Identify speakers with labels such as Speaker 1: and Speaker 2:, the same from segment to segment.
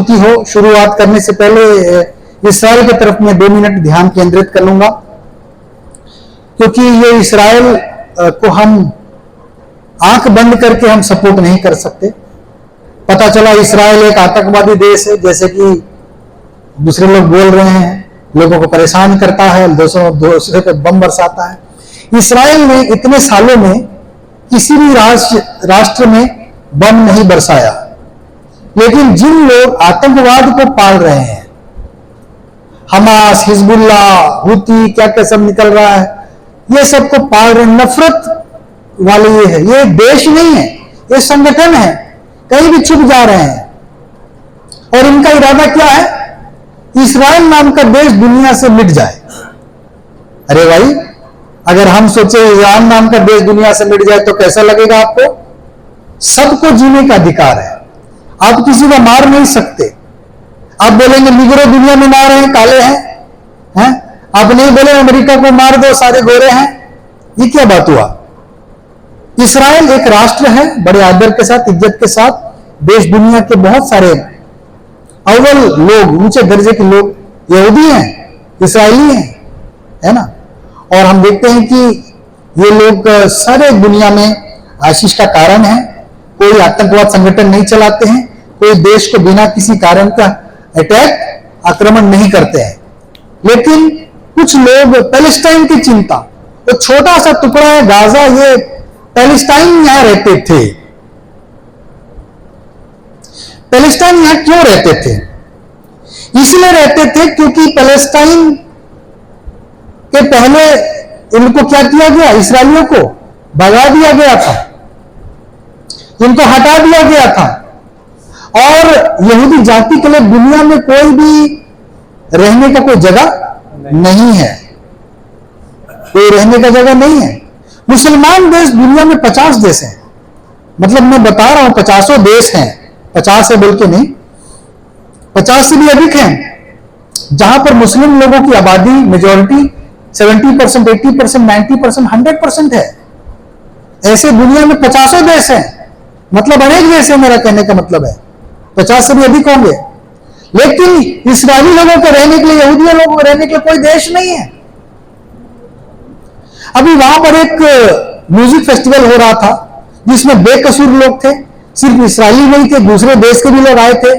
Speaker 1: की हो, शुरुआत करने से पहले इसराइल की तरफ में 2 मिनट ध्यान केंद्रित कर लूंगा, क्योंकि ये इसराइल को हम आंख बंद करके हम सपोर्ट नहीं कर सकते। पता चला इसराइल एक आतंकवादी देश है, जैसे कि दूसरे लोग बोल रहे हैं, लोगों को परेशान करता है, दूसरे पे बम बरसाता है। इसराइल ने इतने सालों में किसी भी राष्ट्र में बम नहीं बरसाया, लेकिन जिन लोग आतंकवाद को पाल रहे हैं, हमास, हिजबुल्ला, हुती, क्या क्या सब निकल रहा है, ये सबको पाल रहे, नफरत वाले ये है। ये देश नहीं है, ये संगठन है, कहीं भी छुप जा रहे हैं। और इनका इरादा क्या है? इसराइल नाम का देश दुनिया से मिट जाए। अरे भाई, अगर हम सोचे इसराइल नाम का देश दुनिया से मिट जाए तो कैसा लगेगा आपको? सबको जीने का अधिकार है, आप किसी को मार नहीं सकते। आप बोलेंगे निगरो दुनिया में मार हैं, काले हैं? आप नहीं बोले अमेरिका को मार दो, सारे गोरे हैं। ये क्या बात हुआ? इसराइल एक राष्ट्र है, बड़े आदर के साथ, इज्जत के साथ। देश दुनिया के बहुत सारे अव्वल लोग, ऊंचे दर्जे के लोग यहूदी हैं, इसराइली हैं, है ना। और हम देखते हैं कि ये लोग सारे दुनिया में आशीष का कारण है। कोई आतंकवाद संगठन नहीं चलाते हैं, कोई देश को बिना किसी कारण का अटैक, आक्रमण नहीं करते हैं। लेकिन कुछ लोग पैलेस्टाइन की चिंता, तो छोटा सा टुकड़ा है गाजा, ये पैलेस्टाइन यहां रहते थे। पैलेस्टाइन यहां क्यों रहते थे? इसलिए रहते थे क्योंकि पैलेस्टाइन के पहले इनको क्या किया गया? इसराइलियों को भगा दिया गया था, इनको हटा दिया गया था। और यहूदी जाति के लिए दुनिया में कोई भी रहने का कोई जगह नहीं है, कोई रहने का जगह नहीं है। मुसलमान देश दुनिया में 50 देश हैं, मतलब मैं बता रहा हूं 50 देश हैं, 50 है बोल के नहीं, 50 से भी अधिक हैं, जहां पर मुस्लिम लोगों की आबादी मेजॉरिटी 70%, 80%, 90%, 100% है। ऐसे दुनिया में 50 देश हैं, मतलब अनेक देश है। मेरा कहने का मतलब है 50 से भी अधिक होंगे। लेकिन इस्राएली लोगों को रहने के लिए, यहूदी लोगों को रहने के लिए कोई देश नहीं है। अभी वहां पर एक म्यूजिक फेस्टिवल हो रहा था, जिसमें बेकसूर लोग थे, सिर्फ इस्राएली नहीं थे, दूसरे देश के भी लोग आए थे।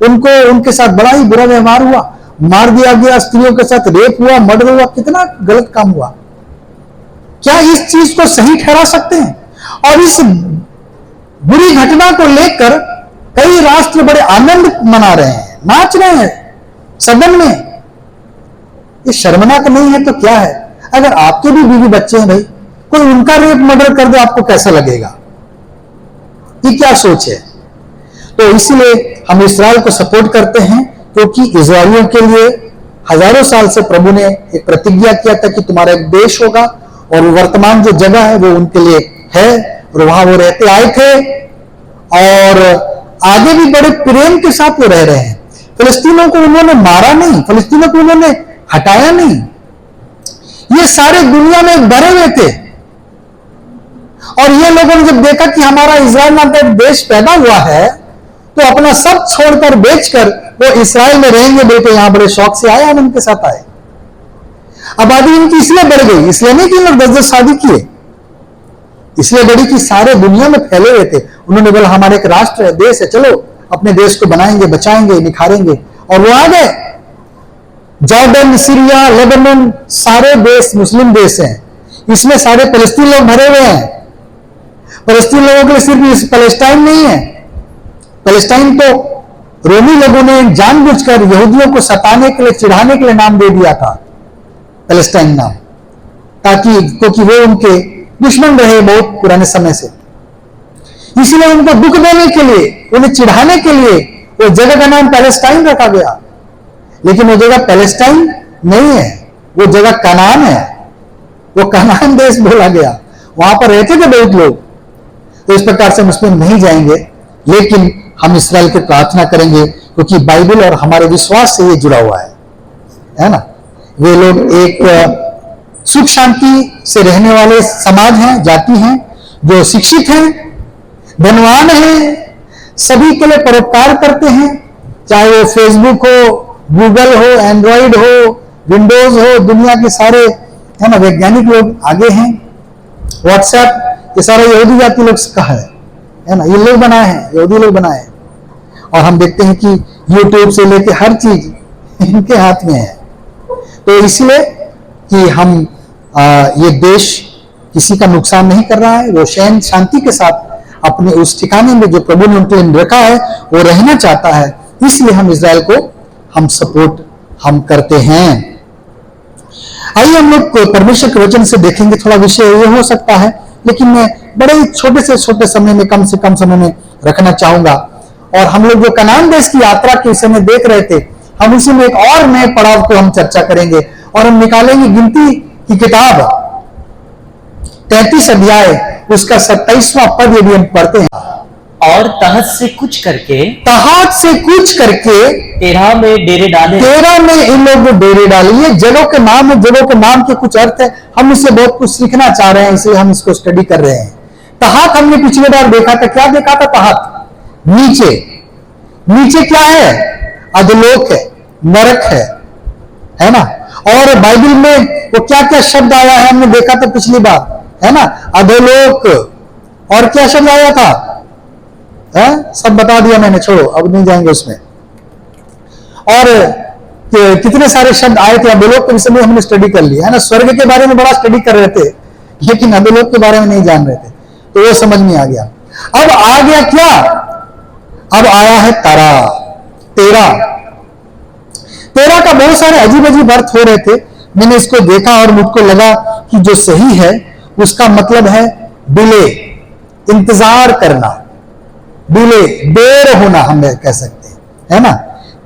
Speaker 1: उनके साथ बड़ा ही बुरा व्यवहार हुआ, मार दिया गया, स्त्रियों के साथ रेप हुआ, मर्डर हुआ, कितना गलत काम हुआ। क्या इस चीज को सही ठहरा सकते हैं? और इस बुरी घटना को लेकर कई राष्ट्र बड़े आनंद मना रहे हैं, नाच रहे हैं सदन में। ये शर्मनाक नहीं है तो क्या है? अगर आपके भी बीवी बच्चे हैं भाई, कोई उनका रेप मर्डर कर दे, आपको कैसा लगेगा? ये क्या सोच है? तो इसलिए हम इस्राएल को सपोर्ट करते हैं, क्योंकि इस्राएलियों के लिए हजारों साल से प्रभु ने एक प्रतिज्ञा किया था कि तुम्हारा एक देश होगा, और वर्तमान जो जगह है वो उनके लिए है, और वहां वो रहते आए थे, और आगे भी बड़े प्रेम के साथ वो रह रहे हैं। फिलिस्तीनों को उन्होंने मारा नहीं, फिलिस्तीनों को उन्होंने हटाया नहीं। ये सारे दुनिया में भरे हुए थे, और ये लोगों ने जब देखा कि हमारा इस्राएल नाम का देश पैदा हुआ है, तो अपना सब छोड़कर, बेचकर वो इस्राएल में रहेंगे बोलते यहां बड़े शौक से आए, आनंद के साथ आए। आबादी इनकी इसलिए बढ़ गई, इसलिए नहीं कि लोग 10-10 शादी किए, इसलिए बढ़ी कि सारे दुनिया में फैले हुए थे। उन्होंने बोला हमारे एक राष्ट्र है, देश है, चलो अपने देश को बनाएंगे, बचाएंगे, निखारेंगे, और वो आ गए। जॉर्डन, सीरिया, लेबनान, सारे देश मुस्लिम देश हैं, इसमें सारे फलस्तीन लोग भरे हुए हैं। फलस्तीन लोगों के लिए सिर्फ पैलेस्टाइन नहीं है, पैलेस्टाइन तो रोमी लोगों ने जानबूझकर यहूदियों को सताने के लिए, चिढ़ाने के लिए नाम दे दिया था पैलेस्टाइन नाम, ताकि क्योंकि वो उनके दुश्मन रहे बहुत पुराने समय से। इसलिए उनको दुख देने के लिए, उन्हें चिढ़ाने के लिए वो जगह का नाम पैलेस्टाइन रखा गया। लेकिन वो जगह पैलेस्टाइन नहीं है, वो जगह कनान है, वो कनान देश बोला गया। वहां पर रहते थे बहुत लोग। तो इस प्रकार से मुस्लिम नहीं जाएंगे, लेकिन हम इस्राएल की प्रार्थना करेंगे, क्योंकि बाइबल और हमारे विश्वास से ये जुड़ा हुआ है ना। वे लोग एक सुख शांति से रहने वाले समाज हैं, जाति हैं, जो शिक्षित हैं, धनवान हैं, सभी के लिए परोपकार करते हैं, चाहे वो फेसबुक हो, गूगल हो, एंड्रॉइड हो, विंडोज हो, दुनिया के सारे है ना वैज्ञानिक लोग आगे हैं। व्हाट्सएप ये सारे यहूदी जाति लोग का है ना, ये लोग बनाए हैं, यहूदी लोग बनाए हैं। और हम देखते हैं कि यूट्यूब से लेके हर चीज इनके हाथ में है। तो इसलिए कि हम ये देश किसी का नुकसान नहीं कर रहा है, वो शैन शांति के साथ अपने उस ठिकाने में जो प्रभु ने उनके लिए रखा है वो रहना चाहता है। इसलिए हम इजराइल को हम सपोर्ट हम करते हैं। आइए हम लोग परमेश्वर के वचन से देखेंगे। थोड़ा विषय ये हो सकता है, लेकिन मैं बड़े ही छोटे से छोटे समय में, कम से कम समय में रखना चाहूंगा। और हम लोग जो कनान देश की यात्रा के विषय में देख रहे थे, हम उसी में एक और नए पड़ाव को हम चर्चा करेंगे और हम निकालेंगे गिनती की किताब 33 अध्याय उसका 27वां पद यदि हम पढ़ते हैं।
Speaker 2: और तहत से कुछ करके तेरह में डेरे डाले।
Speaker 1: 13 में इन लोगों को डेरे डाले। ये जगहों के नाम है, जगहों के नाम के कुछ अर्थ है। हम इससे बहुत कुछ सीखना चाह रहे हैं, इसलिए हम इसको स्टडी कर रहे हैं। तहात हमने पिछले बार देखा था, क्या देखा था? तहात नीचे, नीचे क्या है? अधोलोक है, नरक है ना। और बाइबल में वो क्या क्या शब्द आया है हमने देखा था पिछली बार, है ना। अधोलोक और क्या शब्द आया था? सब बता दिया मैंने, छोड़ो अब नहीं जाएंगे उसमें। और कितने सारे शब्द आए थे अधोलोक के विषय में हमने स्टडी कर लिया है ना। स्वर्ग के बारे में बड़ा स्टडी कर रहे थे, लेकिन अधोलोक के बारे में नहीं जान रहे थे, तो वो समझ में आ गया। अब आ गया क्या? अब आया है तारा, तेरह का बहुत सारे अजीब अजीब अर्थ हो रहे थे। मैंने इसको देखा और मुझको लगा कि जो सही है उसका मतलब है डिले, इंतजार करना, डिले, देर होना हम कह सकते हैं, है ना।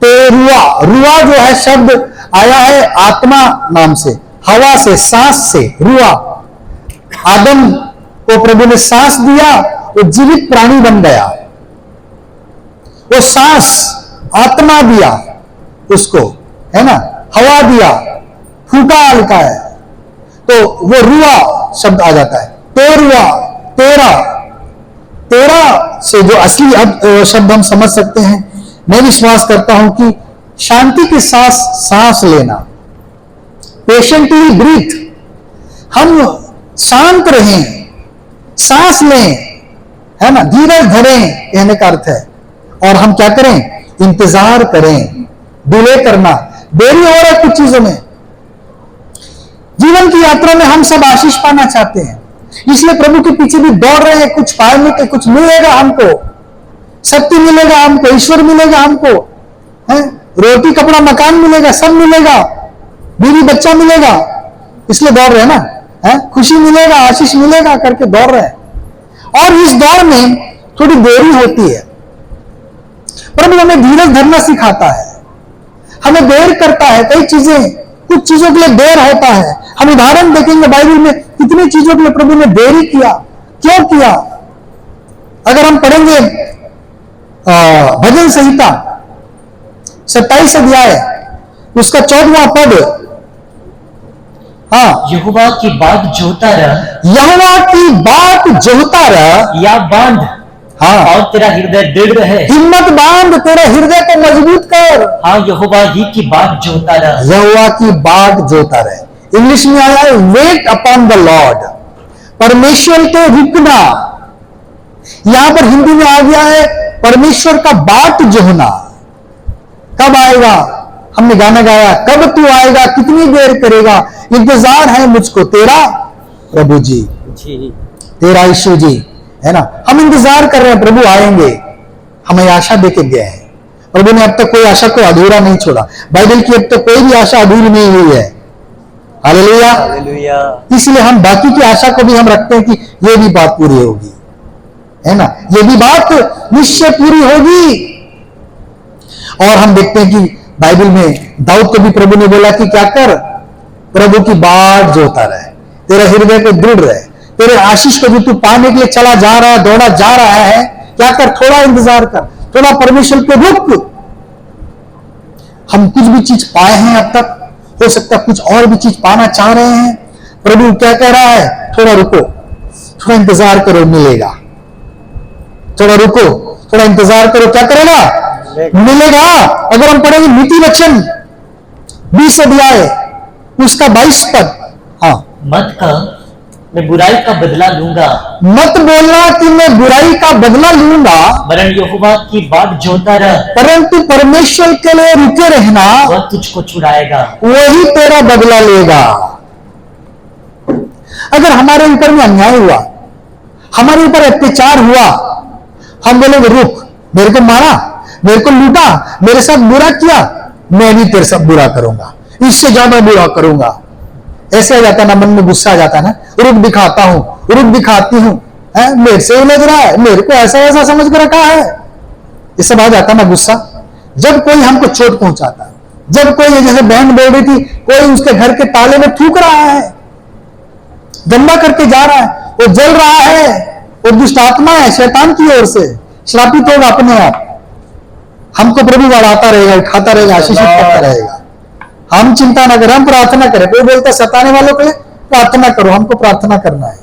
Speaker 1: तेरुआ, रुआ जो है शब्द आया है आत्मा नाम से, हवा से, सांस से। रुआ, आदम को प्रभु ने सांस दिया, वो जीवित प्राणी बन गया। वो सांस, आत्मा दिया उसको, है ना, हवा दिया, फूका हल्का है, तो वो रुआ शब्द आ जाता है। तेरुआ, तेरा से जो असली शब्द हम समझ सकते हैं। मैं विश्वास करता हूं कि शांति के साथ सांस लेना, पेशेंटली ब्रीथ, हम शांत रहें, सांस लें, है ना, धीरज धरें, कहने का अर्थ है। और हम क्या करें? इंतजार करें, डिले करना, देरी हो रहा है कुछ चीजों में। जीवन की यात्रा में हम सब आशीष पाना चाहते हैं, इसलिए प्रभु के पीछे भी दौड़ रहे हैं। कुछ पाने के, कुछ मिलेगा हमको, शक्ति मिलेगा हमको, ईश्वर मिलेगा हमको, है, रोटी कपड़ा मकान मिलेगा, सब मिलेगा, बीवी बच्चा मिलेगा, इसलिए दौड़ रहे हैं ना, है, खुशी मिलेगा, आशीष मिलेगा करके दौड़ रहे हैं। और इस दौड़ में थोड़ी देरी होती है। प्रभु हमें धीरज धरना सिखाता है, हमें देर करता है। कई चीजें, कुछ चीजों के लिए देर होता है। हम उदाहरण देखेंगे बाइबल में, कितनी चीजों के लिए प्रभु ने देरी किया, क्यों किया। अगर हम पढ़ेंगे भजन संहिता 27 अध्याय उसका 14वां पद, हाँ,
Speaker 2: यहोवा की बात जोता रह,
Speaker 1: यहोवा की बात जोता रह,
Speaker 2: या बांध,
Speaker 1: हाँ,
Speaker 2: और तेरा हृदय दृढ़ रहे।
Speaker 1: हिम्मत बांध, तेरे हृदय को मजबूत कर।
Speaker 2: हाँ, यहोवा ही की बात जोता रह,
Speaker 1: यहोवा की बात जोता रहे। इंग्लिश में आया है वेट अपॉन द लॉर्ड, परमेश्वर के रुकना। यहां पर हिंदी में आ गया है परमेश्वर का बाट जोहना। कब आएगा? हमने गाना गाया, कब तू आएगा, कितनी देर करेगा, इंतजार है मुझको तेरा प्रभु जी, तेरा यीशु जी, है ना। हम इंतजार कर रहे हैं, प्रभु आएंगे, हमें आशा देके गए हैं। प्रभु ने अब तक कोई आशा को अधूरा नहीं छोड़ा। बाइबल की अब तक कोई भी आशा अधूरी नहीं हुई है। Hallelujah, hallelujah. इसलिए हम बाकी की आशा को भी हम रखते हैं कि ये भी बात पूरी होगी, है ना, ये भी बात निश्चय पूरी होगी। और हम देखते हैं कि बाइबल में दाऊद को भी प्रभु ने बोला कि क्या कर, प्रभु की बात जोता रहे, तेरे हृदय को दृढ़ रहे, तेरे आशीष को भी तू पाने के लिए चला जा रहा है, दौड़ा जा रहा है, क्या कर, थोड़ा इंतजार कर, थोड़ा परमेश्वर पे रुक। हम कुछ भी चीज पाए हैं अब तक, हो सकता है कुछ और भी चीज पाना चाह रहे हैं। प्रभु क्या कह रहा है? थोड़ा रुको, थोड़ा इंतजार करो, मिलेगा। थोड़ा रुको, थोड़ा इंतजार करो, क्या करेगा? मिलेगा। अगर हम पढ़ेंगे नीति वचन 20 अध्याय उसका 22 पद, हाँ,
Speaker 2: मत कह मैं बुराई का बदला लूंगा,
Speaker 1: मत बोलना कि मैं बुराई का बदला लूंगा,
Speaker 2: वरन यहोवा की बाट जोता रह,
Speaker 1: परंतु परमेश्वर के लिए रुके रहना,
Speaker 2: वह तुझको छुड़ाएगा।
Speaker 1: वही तेरा बदला लेगा। अगर हमारे ऊपर में अन्याय हुआ, हमारे ऊपर अत्याचार हुआ, हम बोलेंगे रुक, मेरे को मारा, मेरे को लूटा, मेरे साथ बुरा किया, मैं भी तेरे साथ बुरा करूंगा, इससे ज्यादा बुरा करूंगा। ऐसे आ जाता ना, मन में गुस्सा आ जाता ना, रुक दिखाता हूं, रुक दिखाती हूं, मेरे से उलझ रहा है, मेरे को ऐसा ऐसा समझ कर रखा है, ये सब आ जाता ना गुस्सा। जब कोई हमको चोट पहुंचाता है, जब कोई, जैसे बहन बोल रही थी, कोई उसके घर के ताले में थूक रहा है, गंदा करके जा रहा है, वो जल रहा है, वो दुष्ट आत्मा है, शैतान की ओर से श्रापित होगा अपने आप। हमको प्रभु बढ़ाता रहेगा, उठाता रहेगा, आशीषित करता रहेगा। हम चिंता ना करें, हम प्रार्थना करें। कोई बोलता है सताने वालों के लिए प्रार्थना करो, हमको प्रार्थना करना है।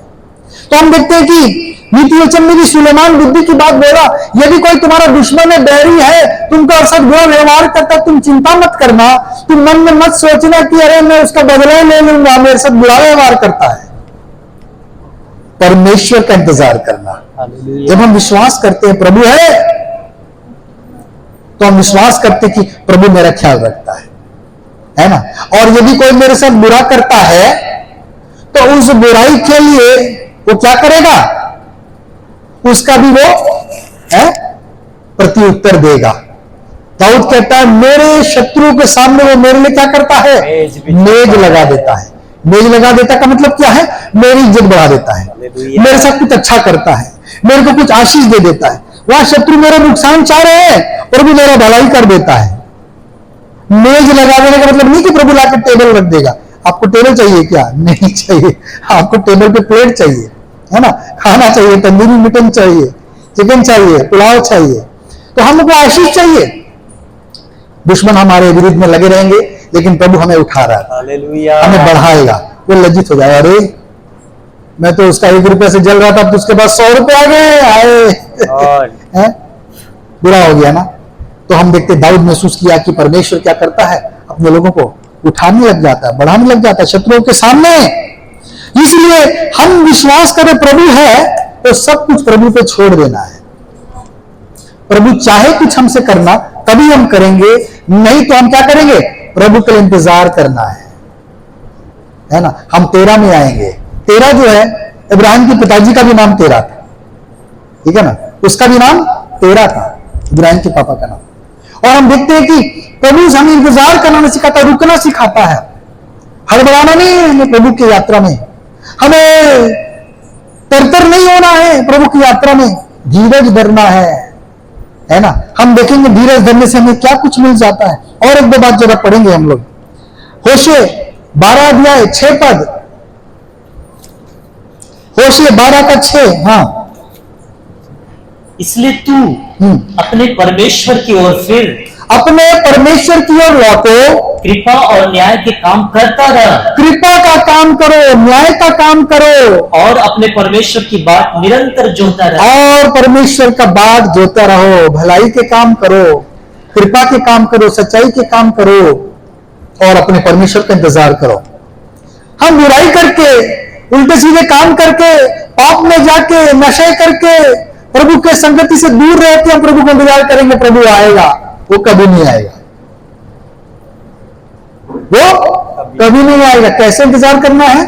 Speaker 1: तो हम देखते हैं कि नीति वचन में भी सुलेमान बुद्धि की बात बोला, यदि कोई तुम्हारा दुश्मन है, बैरी है, तुमको साथ बुरा व्यवहार करता, तुम चिंता मत करना, तुम मन में मत सोचना कि अरे मैं उसका बदला ले लूंगा, मेरे साथ बुरा व्यवहार करता है। परमेश्वर का इंतजार करना। जब हम विश्वास करते हैं प्रभु है, तो हम विश्वास करते कि प्रभु मेरा ख्याल रखता है ना। और यदि कोई मेरे साथ बुरा करता है, तो उस बुराई के लिए वो क्या करेगा, उसका भी वो प्रत्युत्तर देगा। दाऊद कहता है मेरे शत्रु के सामने वो मेरे लिए क्या करता है, मेज लगा देता है। मेज लगा देता का मतलब क्या है, मेरी इज्जत बढ़ा देता है, मेरे साथ कुछ अच्छा करता है, मेरे को कुछ आशीष दे देता है। वहां शत्रु मेरा नुकसान चाह रहे हैं और भी मेरा भलाई कर देता है। मेज लगा देने का मतलब नहीं कि प्रभु लाकर टेबल रख देगा। आपको टेबल चाहिए क्या, नहीं चाहिए, आपको टेबल पे प्लेट चाहिए, है ना, खाना चाहिए, तंदूरी मटन चाहिए, चिकन चाहिए, पुलाव चाहिए, तो हमको आशीष चाहिए। दुश्मन हमारे विरुद्ध में लगे रहेंगे, लेकिन प्रभु हमें उठा रहा है,
Speaker 2: हालेलुया,
Speaker 1: हमें बढ़ाएगा। वो लज्जित हो जाएगा, अरे मैं तो उसका 1 रुपये से जल रहा था, तो उसके पास 100 रुपये आ गए, आए बुरा हो गया ना। तो हम देखते दाऊद महसूस किया कि परमेश्वर क्या करता है, अपने लोगों को उठाने लग जाता है, बढ़ाने लग जाता है शत्रुओं के सामने। इसलिए हम विश्वास करें प्रभु है, तो सब कुछ प्रभु पे छोड़ देना है। प्रभु चाहे कुछ हमसे करना तभी हम करेंगे, नहीं तो हम क्या करेंगे, प्रभु के लिए इंतजार करना है ना। हम तेरा में आएंगे। तेरा जो है, इब्राहिम के पिताजी का भी नाम तेरा था, ठीक है ना, उसका भी नाम तेरा था, इब्राहिम के पापा का नाम। और हम देखते हैं कि प्रभु हमें इंतजार करना सिखाता, रुकना सिखाता है, हड़बड़ाना नहीं है हमें प्रभु की यात्रा में, हमें तरतर नहीं होना है प्रभु की यात्रा में, धीरज धरना है ना। हम देखेंगे धीरज धरने से हमें क्या कुछ मिल जाता है। और एक दो बात जरा पढ़ेंगे हम लोग, होशे 12 अध्याय 6 पद, होशे 12 का 6, हाँ।
Speaker 2: इसलिए तू अपने परमेश्वर की ओर फिर,
Speaker 1: अपने परमेश्वर की ओर लौटो,
Speaker 2: कृपा और न्याय के काम करता रह,
Speaker 1: कृपा का काम करो, न्याय का काम करो,
Speaker 2: और अपने परमेश्वर की बात निरंतर जोता रह,
Speaker 1: और परमेश्वर का बात जोता रहो, भलाई के काम करो, कृपा के काम करो, सच्चाई के काम करो, और अपने परमेश्वर का इंतजार करो। हम बुराई करके, उल्टे सीधे काम करके, पाप में जाके, नशे करके, प्रभु के संगति से दूर रहते हम प्रभु को इंतजार करेंगे प्रभु आएगा, वो कभी नहीं आएगा, वो कभी नहीं आएगा। कैसे इंतजार करना है,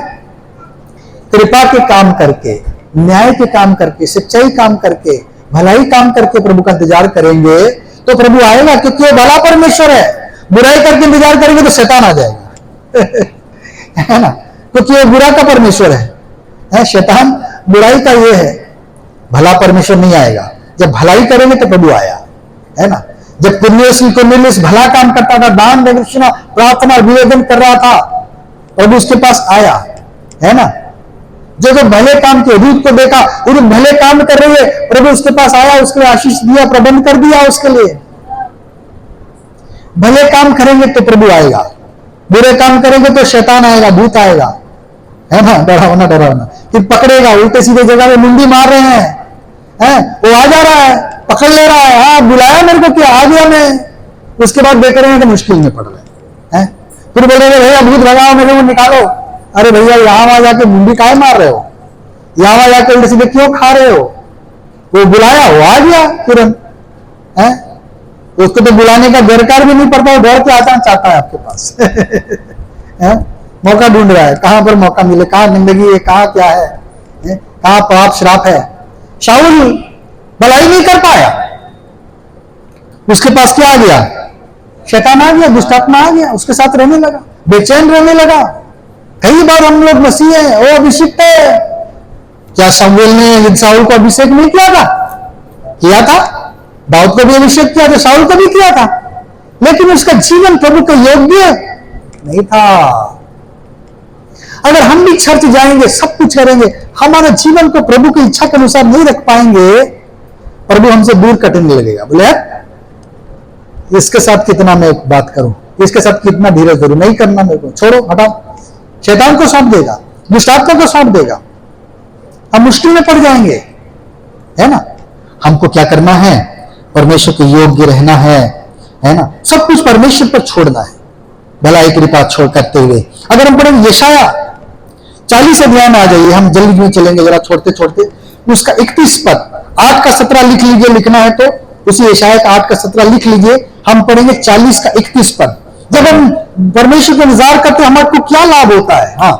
Speaker 1: कृपा के काम करके, न्याय के काम करके, सच्चाई काम करके, भलाई काम करके प्रभु का इंतजार करेंगे तो प्रभु आएगा, क्योंकि वो भला परमेश्वर है। बुराई करके इंतजार करेंगे तो शैतान आ जाएगा है ना, क्योंकि वो बुरा का परमेश्वर है, शैतान बुराई का ये है, भला परमेश्वर नहीं आएगा। जब भलाई करेंगे तो प्रभु आया, है ना। जब कुर्नेलियुस भला काम करता था, दान दक्षिणा प्रार्थना निवेदन कर रहा था, प्रभु उसके पास आया, है ना। जो भले काम के दूत को देखा, वो भले काम कर रही है, प्रभु उसके पास आया, उसके लिए आशीष दिया, प्रबंध कर दिया उसके लिए। भले काम करेंगे तो प्रभु आएगा, बुरे काम करेंगे तो शैतान आएगा, भूत आएगा, है ना, डरावना डरावना, फिर पकड़ेगा, उल्टे सीधे जगह में मुंडी मार रहे हैं, वो आ जा रहा है, पकड़ ले रहा है, हाँ बुलाया मेरे को, क्या आ गया मैं। उसके बाद देख रहे हैं कि मुश्किल में पड़ रहे हैं। फिर बोल रहे भैया भूत भगाओ, मेरे को निकालो। अरे भैया यहाँ वहां जाके मुंडी काहे मार रहे हो, यहाँ वहां जाके उल्टे सीधे क्यों खा रहे हो। वो बुलाया, वो आ गया तुरंत है। उसको तो बुलाने का दरकार भी नहीं पड़ता, वो दौड़ के आता चाहता है आपके पास है? मौका ढूंढ रहा है, कहां पर मौका मिले, कहां जिंदगी है, कहां क्या है, कहां पाप श्राप है। शाऊल भलाई नहीं कर पाया, उसके पास क्या आ गया, शैतान आ गया, दुष्टात्मा आ गया, उसके साथ रहने लगा, बेचैन रहने लगा। कई बार हम लोग मसीह है, वो अभिषिक्त है। क्या शमूएल ने शाऊल को अभिषेक नहीं किया था? किया था। दाऊद को भी अभिषेक किया था, शाऊल को भी किया था, लेकिन उसका जीवन प्रभु के योग्य नहीं था। अगर हम भी चर्च जाएंगे, सब कुछ करेंगे, हमारे जीवन को प्रभु की इच्छा के अनुसार नहीं रख पाएंगे, प्रभु हमसे दूर कटने लगेगा। बोले इसके साथ कितना मैं बात करूं, इसके साथ कितना धीरज धरूं, नहीं करना मेरे को, छोड़ो हटाओ। शैतान को सौंप देगा, दुष्टात्मा को सौंप देगा, हम मुश्किल में पड़ जाएंगे, है ना। हमको क्या करना है, परमेश्वर के योग्य रहना है ना। सब कुछ परमेश्वर पर छोड़ना है, भलाई कृपा छोड़ करते हुए। अगर हम पढ़ेंगे यशाया 40 अध्याय में आ जाइए, हम जल्दी में चलेंगे जरा छोड़ते छोड़ते। उसका 31 पद 8 का 17 लिख लीजिए, लिखना है तो उसी यशाया का 8 का 17 लिख लीजिए। हम पढ़ेंगे 40 का 31 पद। जब हम परमेश्वर का इंतजार करते हैं, हमारे को क्या लाभ होता है। हाँ,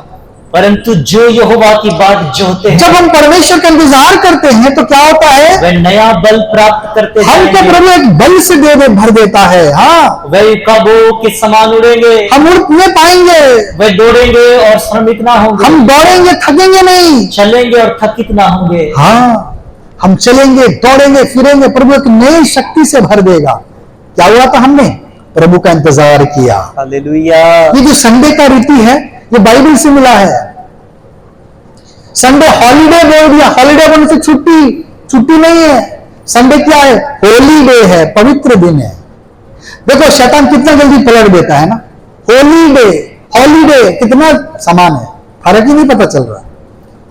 Speaker 2: परंतु जो यहोवा की बाट जोहते हैं,
Speaker 1: जब हम परमेश्वर का इंतजार करते हैं तो क्या होता है,
Speaker 2: वे नया बल प्राप्त करते हैं।
Speaker 1: हमको प्रभु एक बल से भर देता है। हाँ,
Speaker 2: वे कबो के समान उड़ेंगे,
Speaker 1: हम उड़ नहीं पाएंगे,
Speaker 2: वे दौड़ेंगे और श्रमित ना होंगे,
Speaker 1: हम दौड़ेंगे थकेंगे नहीं,
Speaker 2: चलेंगे और थकित ना होंगे।
Speaker 1: हाँ, हम चलेंगे दौड़ेंगे फिरेंगे, प्रभु एक नई शक्ति से भर देगा। क्या हुआ था, हमने प्रभु का इंतजार किया।
Speaker 2: हालेलुया।
Speaker 1: ये जो संडे का रीति है, ये बाइबल से मिला है। संडे हॉलीडे बोल दिया, हॉलीडे बोलने से छुट्टी नहीं है। संडे क्या है, होली डे है, पवित्र दिन है। देखो शैतान कितना जल्दी पलट देता है ना। होली डे हॉलीडे कितना समान है, फर्क ही नहीं पता चल रहा।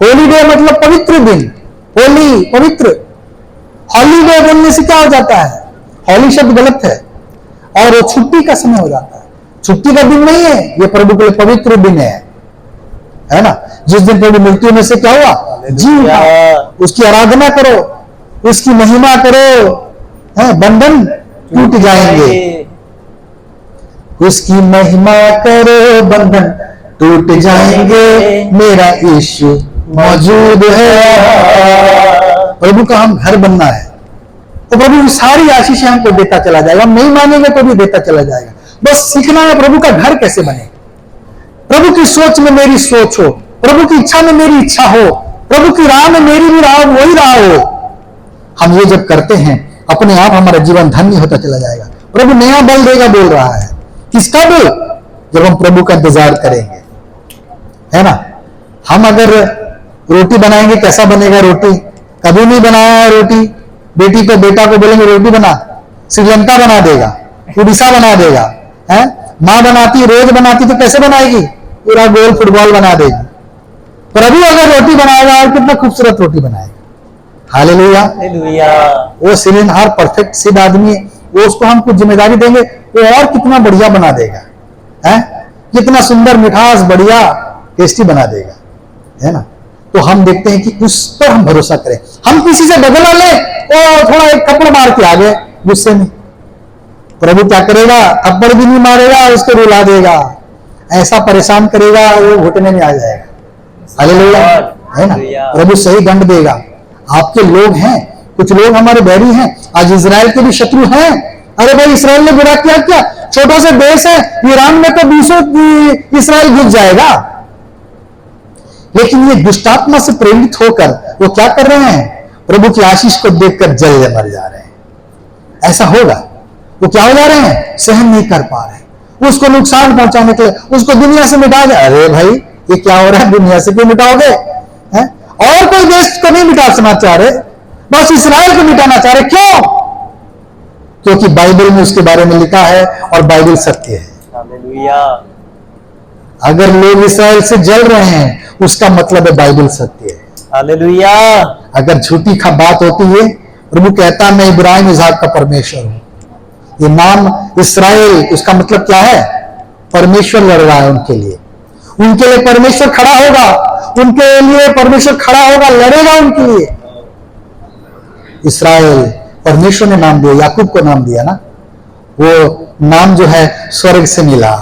Speaker 1: होली डे मतलब पवित्र दिन, होली पवित्र। हॉलीडे बोलने से क्या हो जाता है, हॉली शब्द गलत है और वो छुट्टी का समय हो जाता है। छुट्टी का दिन नहीं है, ये प्रभु के लिए पवित्र दिन है ना। जिस दिन प्रभु मृत्यु में से क्या हुआ, जी उठा, उसकी आराधना करो, उसकी महिमा करो, बंधन टूट जाएंगे। उसकी महिमा करो, बंधन टूट जाएंगे, मेरा यीशु मौजूद है। प्रभु का हम घर बनना है, तो प्रभु की सारी आशीषें हमको देता चला जाएगा। हम नहीं मानेंगे तो भी देता चला जाएगा। बस सीखना है प्रभु का घर कैसे बने, प्रभु की सोच में मेरी सोच हो, प्रभु की इच्छा में मेरी इच्छा हो, प्रभु की राह में मेरी भी राह वही राह हो। हम ये जब करते हैं, अपने आप हमारा जीवन धन्य होता चला जाएगा। प्रभु नया बल देगा, बोल रहा है। किसका बल, जब हम प्रभु का इंतजार करेंगे, है ना। हम अगर रोटी बनाएंगे, कैसा बनेगा रोटी, कभी नहीं बनाया है रोटी, बेटी को बेटा को बोलेंगे रोटी बना, श्रीलंका बना देगा, उड़ीसा बना देगा, है। माँ बनाती, रोज बनाती तो कैसे बनाएगी, पूरा गोल फुटबॉल बना देगी। प्रभु अगर रोटी बनाएगा, और कितना खूबसूरत रोटी बनाएगा। Hallelujah,
Speaker 2: hallelujah.
Speaker 1: वो सिरनहार परफेक्ट सिद्ध आदमी है, वो उसको हम कुछ जिम्मेदारी देंगे, वो और कितना बढ़िया बना देगा, है। कितना सुंदर मिठास बढ़िया टेस्टी बना देगा, है ना। तो हम देखते हैं कि उस पर हम भरोसा करें। हम किसी से बदला ले, वो थोड़ा एक थप्पड़ मार के आ गए गुस्से में, प्रभु क्या करेगा, थप्पड़ भी नहीं मारेगा, उसको रुला देगा, ऐसा परेशान करेगा, वो घुटने में आ जाएगा। हालेलुया, है ना। प्रभु सही दंड देगा। आपके लोग हैं, कुछ लोग हमारे बैरी हैं, आज इजराइल के भी शत्रु हैं। अरे भाई, इस्राएल ने बुरा किया क्या, छोटा सा देश है, ईरान में तो 200 इस्राएल घुस जाएगा। लेकिन ये दुष्टात्मा से प्रेरित होकर वो क्या कर रहे हैं, प्रभु की आशीष को देखकर जल मर जा रहे हैं। ऐसा होगा, वो क्या हो जा रहे हैं, सहन नहीं कर पा रहे, उसको नुकसान पहुंचाने के लिए उसको दुनिया से मिटा दे। अरे भाई, ये क्या हो रहा है, दुनिया से क्यों मिटाओगे, हैं? और कोई देश को नहीं मिटाना चाह रहे, बस इस्राएल को मिटाना चाह रहे। क्यों, क्योंकि बाइबल में उसके बारे में लिखा है और बाइबल सत्य है।
Speaker 2: हालेलुया।
Speaker 1: अगर लोग इस्राएल से जल रहे हैं, उसका मतलब है बाइबल सत्य है।
Speaker 2: हालेलुया।
Speaker 1: अगर झूठी बात होती है, प्रभु कहता है मैं इब्राहिम इसहाक का परमेश्वर हूं। ये नाम इस्राएल, उसका मतलब क्या है? परमेश्वर लड़ रहा है उनके लिए। उनके लिए परमेश्वर खड़ा होगा, उनके लिए परमेश्वर खड़ा होगा, लड़ेगा उनके लिए। इस्राएल परमेश्वर ने नाम दिया, याकूब को नाम दिया ना, वो नाम जो है स्वर्ग से मिला।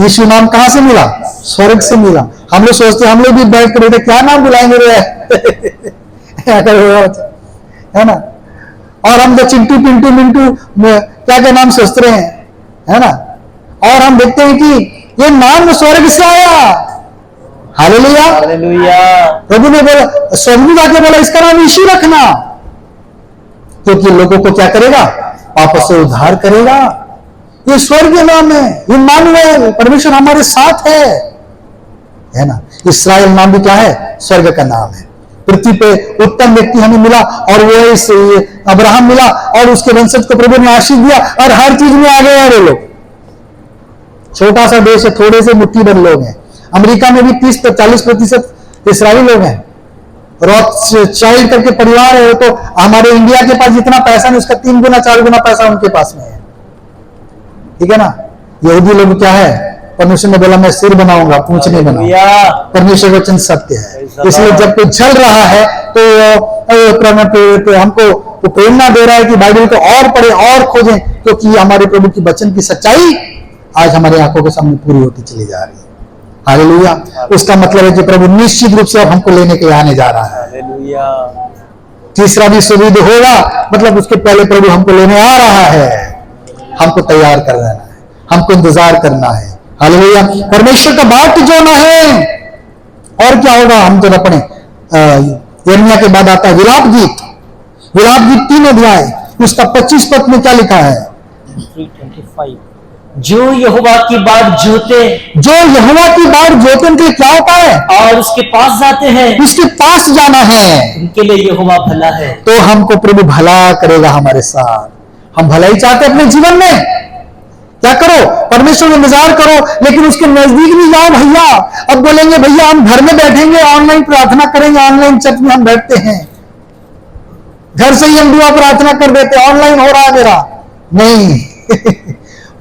Speaker 1: यीशु नाम कहां से मिला? स्वर्ग से मिला। हम लोग सोचते, हम लोग भी बैठ कर क्या नाम बुलाएंगे रे है ना। और हम तो चिंटू पिंटू मिंटू क्या क्या नाम सोचते रहे हैं, है ना। और हम देखते हैं कि ये नाम स्वर्ग से आया। Hallelujah,
Speaker 2: hallelujah.
Speaker 1: प्रभु ने बोला, स्वर्ग में जाके बोला इसका नाम यीशु रखना, क्योंकि लोगों को क्या करेगा? वापस से उद्धार करेगा। ये स्वर्ग नाम है, ये इम्मानुएल, परमेश्वर हमारे साथ है ना। इस्राएल नाम भी क्या है? स्वर्ग का नाम है। पृथ्वी पे उत्तम व्यक्ति हमें मिला और वो इस अब्राहम मिला, और उसके वंशज को प्रभु ने आशीष दिया, और हर चीज में आगे हैं वो लोग। छोटा सा देश है, थोड़े से मुट्ठी भर लोग हैं। अमेरिका में भी 30-40% इस्राएली लोग हैं। रॉथस्चाइल्ड करके परिवार है, तो हमारे इंडिया के पास जितना पैसा नहीं उसका 3 गुना 4 गुना पैसा उनके पास में है, ठीक है ना। यहूदी लोग क्या है? परमेश्वर ने बोला मैं सिर बनाऊंगा, पूंछ नहीं बनाऊंगा। परमेश्वर वचन सत्य है। इसलिए जब कोई चल रहा है तो हमको प्रेरणा दे रहा है कि बाइबल को और पढ़े और खोजें, क्योंकि हमारे प्रभु की वचन की सच्चाई आज हमारे आंखों के सामने पूरी होती चली जा रही है। हालेलुया। उसका मतलब है कि प्रभु निश्चित रूप से अब हमको लेने के लिए आने जा रहा है।
Speaker 2: हालेलुया।
Speaker 1: तीसरा विश्व युद्ध होगा, मतलब उसके पहले प्रभु हमको लेने आ रहा है। हमको तैयार कर रहना है, हमको इंतजार करना है। हालेलुया। परमेश्वर का बाट जोना है। और क्या होगा? हम जब अपने यिर्मयाह के बाद आता है विलाप गीत। विलाप गीत 3 अध्याय, उसका 25 पद में क्या लिखा है?
Speaker 2: 3:25 जो यहोवा की बाट जोते,
Speaker 1: जो यहोवा की बाट जोते उनके लिए क्या होता है?
Speaker 2: और उसके पास जाते हैं,
Speaker 1: उसके पास जाना है,
Speaker 2: उनके लिए यहोवा भला है।
Speaker 1: तो हमको प्रभु भला करेगा हमारे साथ। हम भला ही चाहते अपने जीवन में। क्या करो? परमेश्वर का इंतजार करो, लेकिन उसके नजदीक भी जाओ भैया। अब बोलेंगे भैया हम घर में बैठेंगे, ऑनलाइन प्रार्थना करेंगे, ऑनलाइन चर्च में हम बैठते हैं, घर से ही हम दुआ प्रार्थना कर देते हैं, ऑनलाइन हो रहा है मेरा। नहीं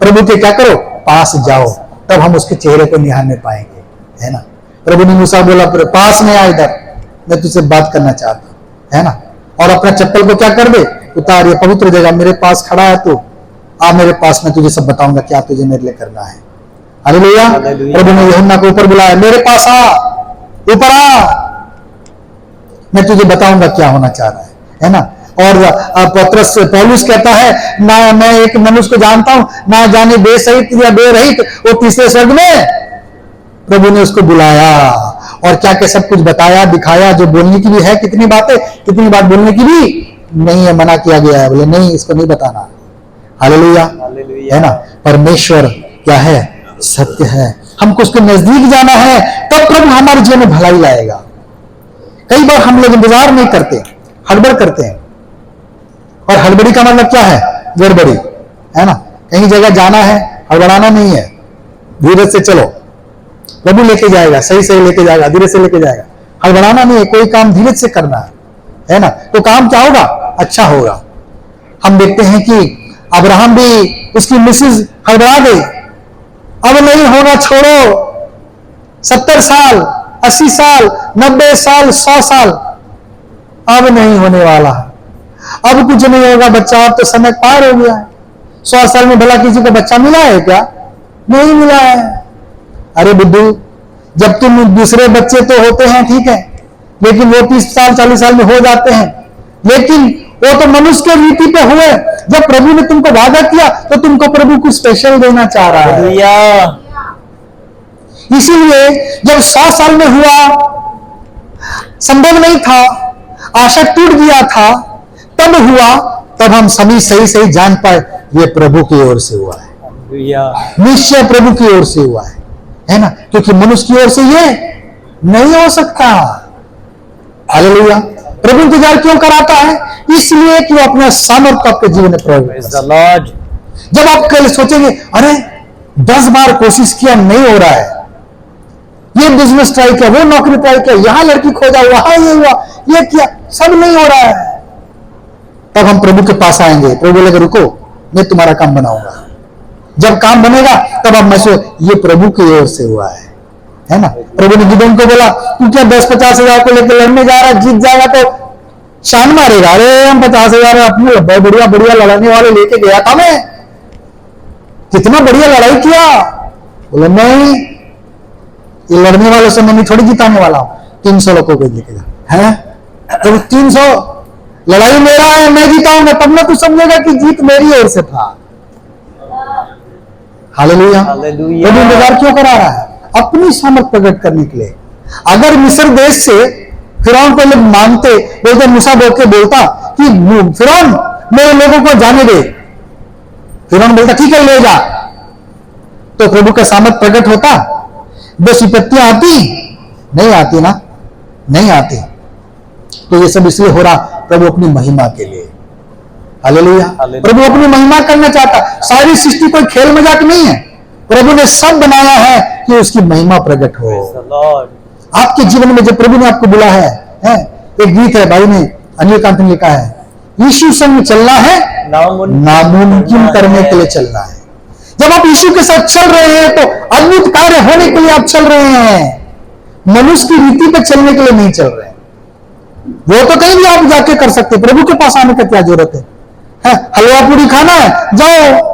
Speaker 1: प्रभु के क्या करो? पास जाओ, तब हम उसके चेहरे को निहारने पाएंगे, है ना। प्रभु ने मूसा बोला पास में आ, इधर मैं तुझसे बात करना चाहता हूं, है ना। और अपना चप्पल को क्या कर दे? उतार, ये पवित्र जगह मेरे पास खड़ा है, तू आ मेरे पास, मैं तुझे सब बताऊंगा क्या तुझे मेरे लिए करना है। हालेलुया। प्रभु ने यूहन्ना को ऊपर बुलाया, मेरे पास आ, ऊपर आ, मैं तुझे बताऊंगा क्या होना चाह रहा है ना। और पौलुस कहता है ना, मैं एक मनुष्य को जानता हूं, ना जाने बेसहित या बेरहित वो तीसरे स्वर्ग में। प्रभु ने उसको बुलाया और क्या क्या सब कुछ बताया, दिखाया, जो बोलने की भी है, कितनी बातें, कितनी बात बोलने की भी नहीं है, मना किया गया है। बोले नहीं, इसको नहीं बताना। हालेलुया, है ना। परमेश्वर क्या है? सत्य है। हमको उसके नजदीक जाना है, तब प्रभु हमारे जीवन में भलाई लाएगा। कई बार हम लोग इंतजार नहीं करते, हड़बड़ करते हैं। और हड़बड़ी का मतलब क्या है? गड़बड़ी, है ना। कहीं जगह जाना है, हड़बड़ाना नहीं है, धीरज से चलो, प्रभु लेके जाएगा, सही सही लेके जाएगा, धीरे से लेके जाएगा। हड़बड़ाना नहीं है, कोई काम धीरज से करना है ना। तो काम क्या होगा? अच्छा होगा। हम देखते हैं कि अब्राहम भी, उसकी मिसेज हड़बड़ा गई, अब नहीं होगा, छोड़ो। 70 साल, 80 साल, 90 साल, 100 साल, अब नहीं होने वाला, अब कुछ नहीं होगा, बच्चा अब तो समय पार हो गया है। 100 साल में भला किसी को बच्चा मिला है क्या? नहीं मिला है। अरे बुद्धू, जब तुम दूसरे बच्चे तो होते हैं, ठीक है, लेकिन वो 30 साल 40 साल में हो जाते हैं, लेकिन वो तो मनुष्य के रीति पे हुए। जब प्रभु ने तुमको वादा किया तो तुमको प्रभु कुछ स्पेशल देना चाह रहा है। इसीलिए जब 100 साल में हुआ, संभव नहीं था, आशा टूट गया था, तब हुआ, तब हम सभी सही सही जान पाए ये प्रभु की ओर से हुआ है, निश्चय प्रभु की ओर से हुआ है ना। क्योंकि मनुष्य की ओर से ये नहीं हो सकता। हालेलुया। प्रभु इंतजार क्यों कराता है? इसलिए कि वो अपना सामर्थ्य आपके जीवन में प्रयोग करे। जब आप कल सोचेंगे अरे 10 बार कोशिश किया, नहीं हो रहा है, ये बिजनेस ट्राई किया, वो नौकरी ट्राई किया, यहां लड़की खोजा, वहां ये हुआ, ये किया, सब नहीं हो रहा है, तब हम प्रभु के पास आएंगे। प्रभु बोलेगा रुको, मैं तुम्हारा काम बनाऊंगा। जब काम बनेगा तब आप महसूस, ये प्रभु की ओर से हुआ है ना। प्रभु ने गिदोन को बोला तू क्या 10-50 हजार को लेकर लड़ने जा रहा है, जीत जाएगा तो शान मारेगा। अरे हम 50 हजार अपने बढ़िया बढ़िया लड़ने वाले लेके गया था, मैं कितना बढ़िया लड़ाई किया। बोले नहीं, ये लड़ने वालों से मैं थोड़ी जिताने वाला हूं, 300 लोगों को लेके जा है। तो 300 लड़ाई मेरा है, मैं जीताऊंगा, तब ना तू समझेगा कि जीत मेरी ओर से था। हालेलुया।
Speaker 2: हालेलुया।
Speaker 1: प्रभु इंतजार क्यों करा रहा है? अपनी सामर्थ प्रकट करने के लिए। अगर मिस्र देश से फिरौन को लोग मानते, बोलते, मूसा बोल के बोलता कि फिरौन मेरे लोगों को जाने दे, फिरौन बोलता ठीक है ले जा, तो प्रभु का सामर्थ प्रकट होता? 10 विपत्तियां आती? नहीं आती ना, नहीं आती। तो ये सब इसलिए हो रहा प्रभु अपनी महिमा के लिए। हालेलुया। प्रभु अपनी महिमा करना चाहता। सारी सृष्टि कोई खेल मजाक नहीं है, प्रभु ने सब बनाया है कि उसकी महिमा प्रकट हो। आपके जीवन में जब प्रभु ने आपको बुला है, एक गीत है भाई ने, अनिल कांत ने लिखा है, यीशु संग चलना है, नामुमकिन करने के लिए चलना है। जब आप यीशु के साथ चल रहे हैं तो अद्भुत कार्य होने के लिए आप चल रहे हैं, मनुष्य की रीति पर चलने के लिए नहीं चल रहे हैं। वो तो कहीं भी आप जाके कर सकते, प्रभु के पास आने का क्या जरूरत है? हलवा पूरी खाना है, जाओ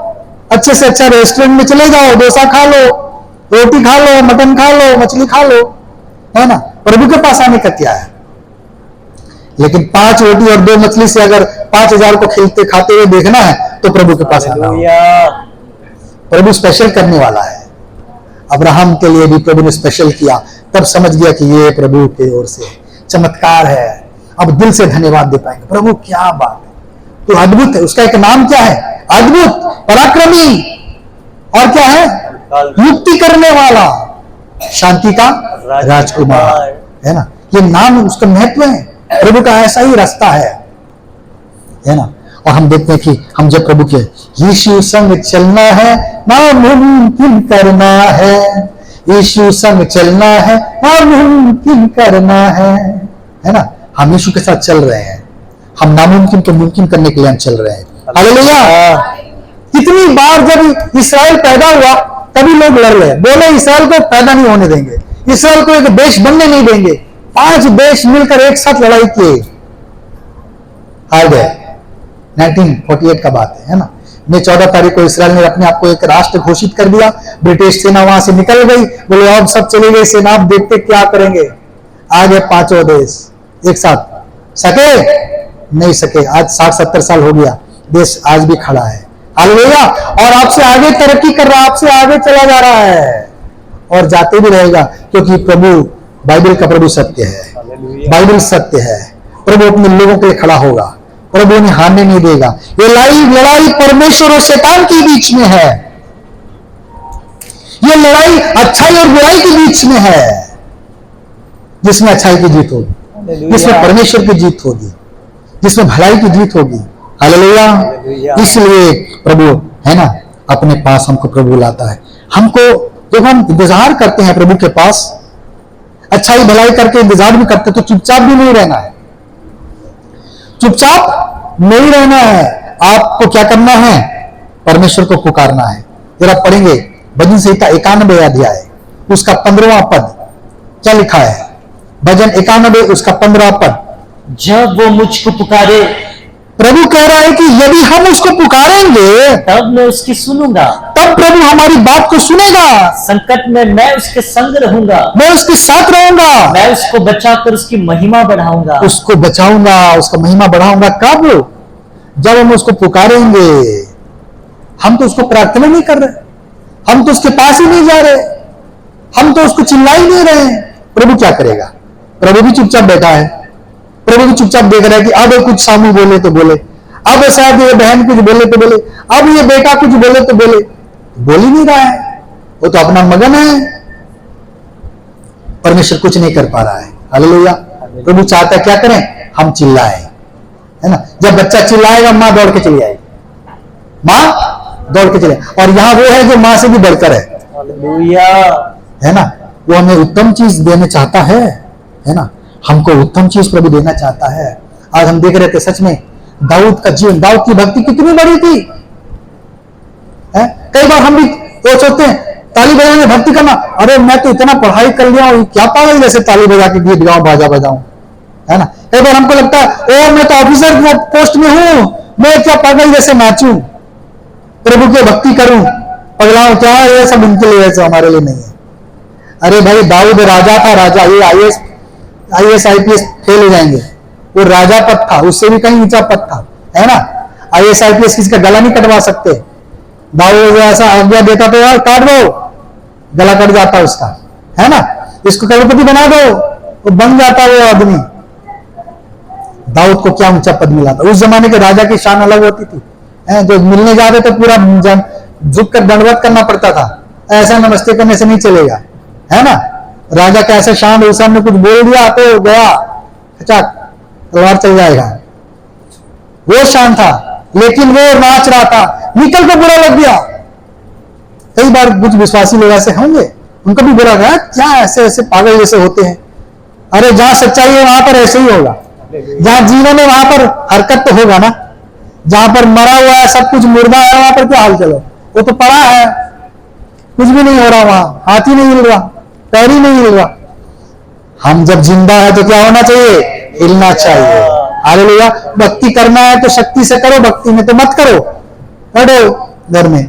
Speaker 1: अच्छे से अच्छा रेस्टोरेंट में चले जाओ, डोसा खा लो, रोटी खा लो, मटन खा लो, मछली खा लो, है ना। प्रभु के पास आने का क्या है? लेकिन 5 रोटी और 2 मछली से अगर 5000 को खिलते खाते हुए देखना है तो प्रभु के पास आना होगा। प्रभु स्पेशल करने वाला है। अब्राहम के लिए भी प्रभु ने स्पेशल किया, तब समझ गया कि ये प्रभु की ओर से चमत्कार है। अब दिल से धन्यवाद दे पाएंगे, प्रभु क्या बात है, तो अद्भुत है। उसका एक नाम क्या है? अद्भुत, पराक्रमी, और क्या है? मुक्ति करने वाला, शांति का राजकुमार, है ना। ये नाम उसका महत्व है। प्रभु का ऐसा ही रास्ता है ना। और हम देखते हैं कि हम जब प्रभु के यीशु संग चलना है, नामुमकिन करना है, यीशु संग चलना है, नामुमकिन करना है ना। हम यीशु के साथ चल रहे हैं, हम नामुमकिन को मुमकिन करने के लिए हम चल रहे हैं। हालेलुया। कितनी बार जब इस्राएल पैदा हुआ तभी लोग लड़ रहे, बोले इस्राएल को पैदा नहीं होने देंगे, इस्राएल को एक देश बनने नहीं देंगे। 5 देश मिलकर एक साथ लड़ाई किए, हार गए। 1948 का बात है ना। मई 14 तारीख को इस्राएल ने अपने आप को एक राष्ट्र घोषित कर दिया। ब्रिटिश सेना वहां से निकल गई, बोले अब सब चले गए सेना, अब देखते क्या करेंगे। आ गए 5 देश एक साथ, सके नहीं सके। आज 60-70 साल हो गया, देश आज भी खड़ा है। हालेलुया। और आपसे आगे तरक्की कर रहा है, आपसे आगे चला जा रहा है और जाते भी रहेगा, क्योंकि प्रभु, बाइबल का प्रभु सत्य है, बाइबल सत्य है। प्रभु अपने लोगों के लिए खड़ा होगा, प्रभु उन्हें हारने नहीं देगा। ये लड़ाई परमेश्वर और शैतान के बीच में है, ये लड़ाई अच्छाई और बुराई के बीच में है। जिसमें अच्छाई की जीत होगी, जिसमें परमेश्वर की जीत होगी, जिसमें भलाई की जीत होगी। हालेलुया। इसलिए प्रभु, है ना, अपने पास हमको प्रभु लाता है। हमको जब हम इंतजार करते हैं प्रभु के पास, अच्छाई भलाई करके इंतजार भी करते, तो चुपचाप भी नहीं रहना है, चुपचाप नहीं रहना है। आपको क्या करना है? परमेश्वर को पुकारना है। जरा पढ़ेंगे भजन संहिता 91 अध्याय, उसका 15वां पद। क्या लिखा है? भजन 91 उसका 15वां पद।
Speaker 2: जब वो मुझको पुकारे,
Speaker 1: प्रभु कह रहा है कि यदि हम उसको पुकारेंगे
Speaker 2: तब मैं उसकी सुनूंगा,
Speaker 1: तब प्रभु हमारी बात को सुनेगा।
Speaker 2: संकट में मैं उसके संग रहूंगा,
Speaker 1: मैं उसके साथ रहूंगा,
Speaker 2: मैं उसको बचाकर उसकी महिमा बढ़ाऊंगा।
Speaker 1: उसको बचाऊंगा, उसका महिमा बढ़ाऊंगा। कब? जब हम उसको पुकारेंगे। हम तो उसको प्रार्थना नहीं कर रहे, हम तो उसके पास ही नहीं जा रहे, हम तो उसको चिल्ला ही नहीं रहे। प्रभु क्या करेगा? प्रभु भी चुपचाप बैठा है, प्रभु भी चुपचाप देख रहा है कि अब कुछ सामू बोले तो बोले, अब शायद ये बहन कुछ बोले तो बोले, अब ये बेटा कुछ बोले तो बोले, बोल ही नहीं रहा है। वो तो अपना मगन है, परमेश्वर कुछ नहीं कर पा रहा है। हालेलुया। प्रभु चाहता है क्या करें? हम चिल्लाएं, है ना। जब बच्चा चिल्लाएगा, माँ दौड़ के चली आएगी, माँ दौड़ के चले। और यहां वो है जो माँ से भी बढ़कर है,
Speaker 2: हालेलुया,
Speaker 1: है ना। वो हमें उत्तम चीज देना चाहता है ना। हमको उत्तम चीज प्रभु देना चाहता है। आज हम देख रहे थे, सच में दाऊद का जीवन, दाऊद की भक्ति कितनी बड़ी थी। कई बार हम भी वो सोचते हैं ताली बजाने भक्ति करना, अरे मैं तो इतना पढ़ाई कर लिया हूं, क्या पागल जैसे ताली बजा के गीत गाऊं बाजा बजाऊं, है ना। कई बार हमको लगता है ओ मैं तो ऑफिसर पोस्ट में हूं, मैं क्या पागल जैसे नाचूं, प्रभु की भक्ति करूं, पगलाऊं, क्या ये सब इनके लिए, ऐसा हमारे लिए नहीं है। अरे भाई दाऊद राजा था, राजा, ये आईएएस आईपीएस फेल हो जाएंगे, वो राजा पद था, उससे भी कहीं ऊंचा पद था, है ना। आईएएस आईपीएस किसी का गला नहीं कटवा सकते, दाऊद ऐसा आज्ञा देता तो यार काट दो, गला कट जाता उसका, है ना। इसको करोड़पति बना दो, वो बन जाता वो आदमी। दाऊद को क्या ऊंचा पद मिला था। उस जमाने के राजा की शान अलग होती थी, जो मिलने जाते तो पूरा झुक कर दंडवत करना पड़ता था, ऐसा नमस्ते करने से नहीं चलेगा, है ना। राजा का ऐसा शान, उस सामने कुछ बोल दिया तो गया, अच्छा तलवार चल जाएगा, वो शान था। लेकिन वो नाच रहा था, निकल को बुरा लग गया। कई बार कुछ विश्वासी लोग ऐसे होंगे, उनको भी बुरा लगा, क्या ऐसे ऐसे पागल जैसे होते हैं। अरे जहां सच्चाई है वहां पर ऐसे ही होगा, जहां जीवन है वहां पर हरकत तो होगा ना। जहां पर मरा हुआ है, सब कुछ मुर्दा है, वहां पर क्या हाल चलो, वो तो पड़ा है, कुछ भी नहीं हो रहा, वहां हाथ ही नहीं हिल रहा, पैर ही नहीं हिल रहा। हम जब जिंदा है तो क्या होना चाहिए, हिलना चाहिए। हालेलुया। भक्ति करना है तो शक्ति से करो, भक्ति में तो मत करो, पढ़ो घर में,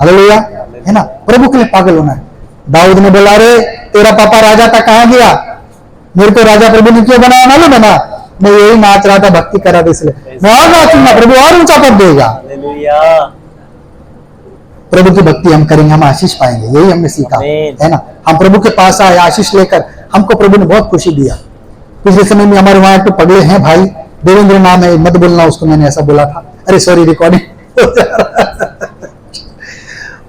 Speaker 1: हालेलुया, है ना। प्रभु के लिए पागल होना है। दाऊद ने बोला रे तेरा पापा राजा था, कहां गया, मेरे को राजा प्रभु ने क्यों बनाया मालूम है ना, मैं यही नाच रहा था, भक्ति करा था इसलिए, मैं और नाचूंगा, प्रभु और ऊंचा पद देगा। प्रभु की भक्ति हम करेंगे, हम आशीष पाएंगे, यही हमने सीखा, है ना। हम प्रभु के पास आए आशीष लेकर, हमको प्रभु ने बहुत खुशी दिया। पिछले समय में हमारे वहां तो पगले हैं भाई, देवेंद्र नाम है, मत बोलना उसको, मैंने ऐसा बोला था, अरे सॉरी रिकॉर्डिंग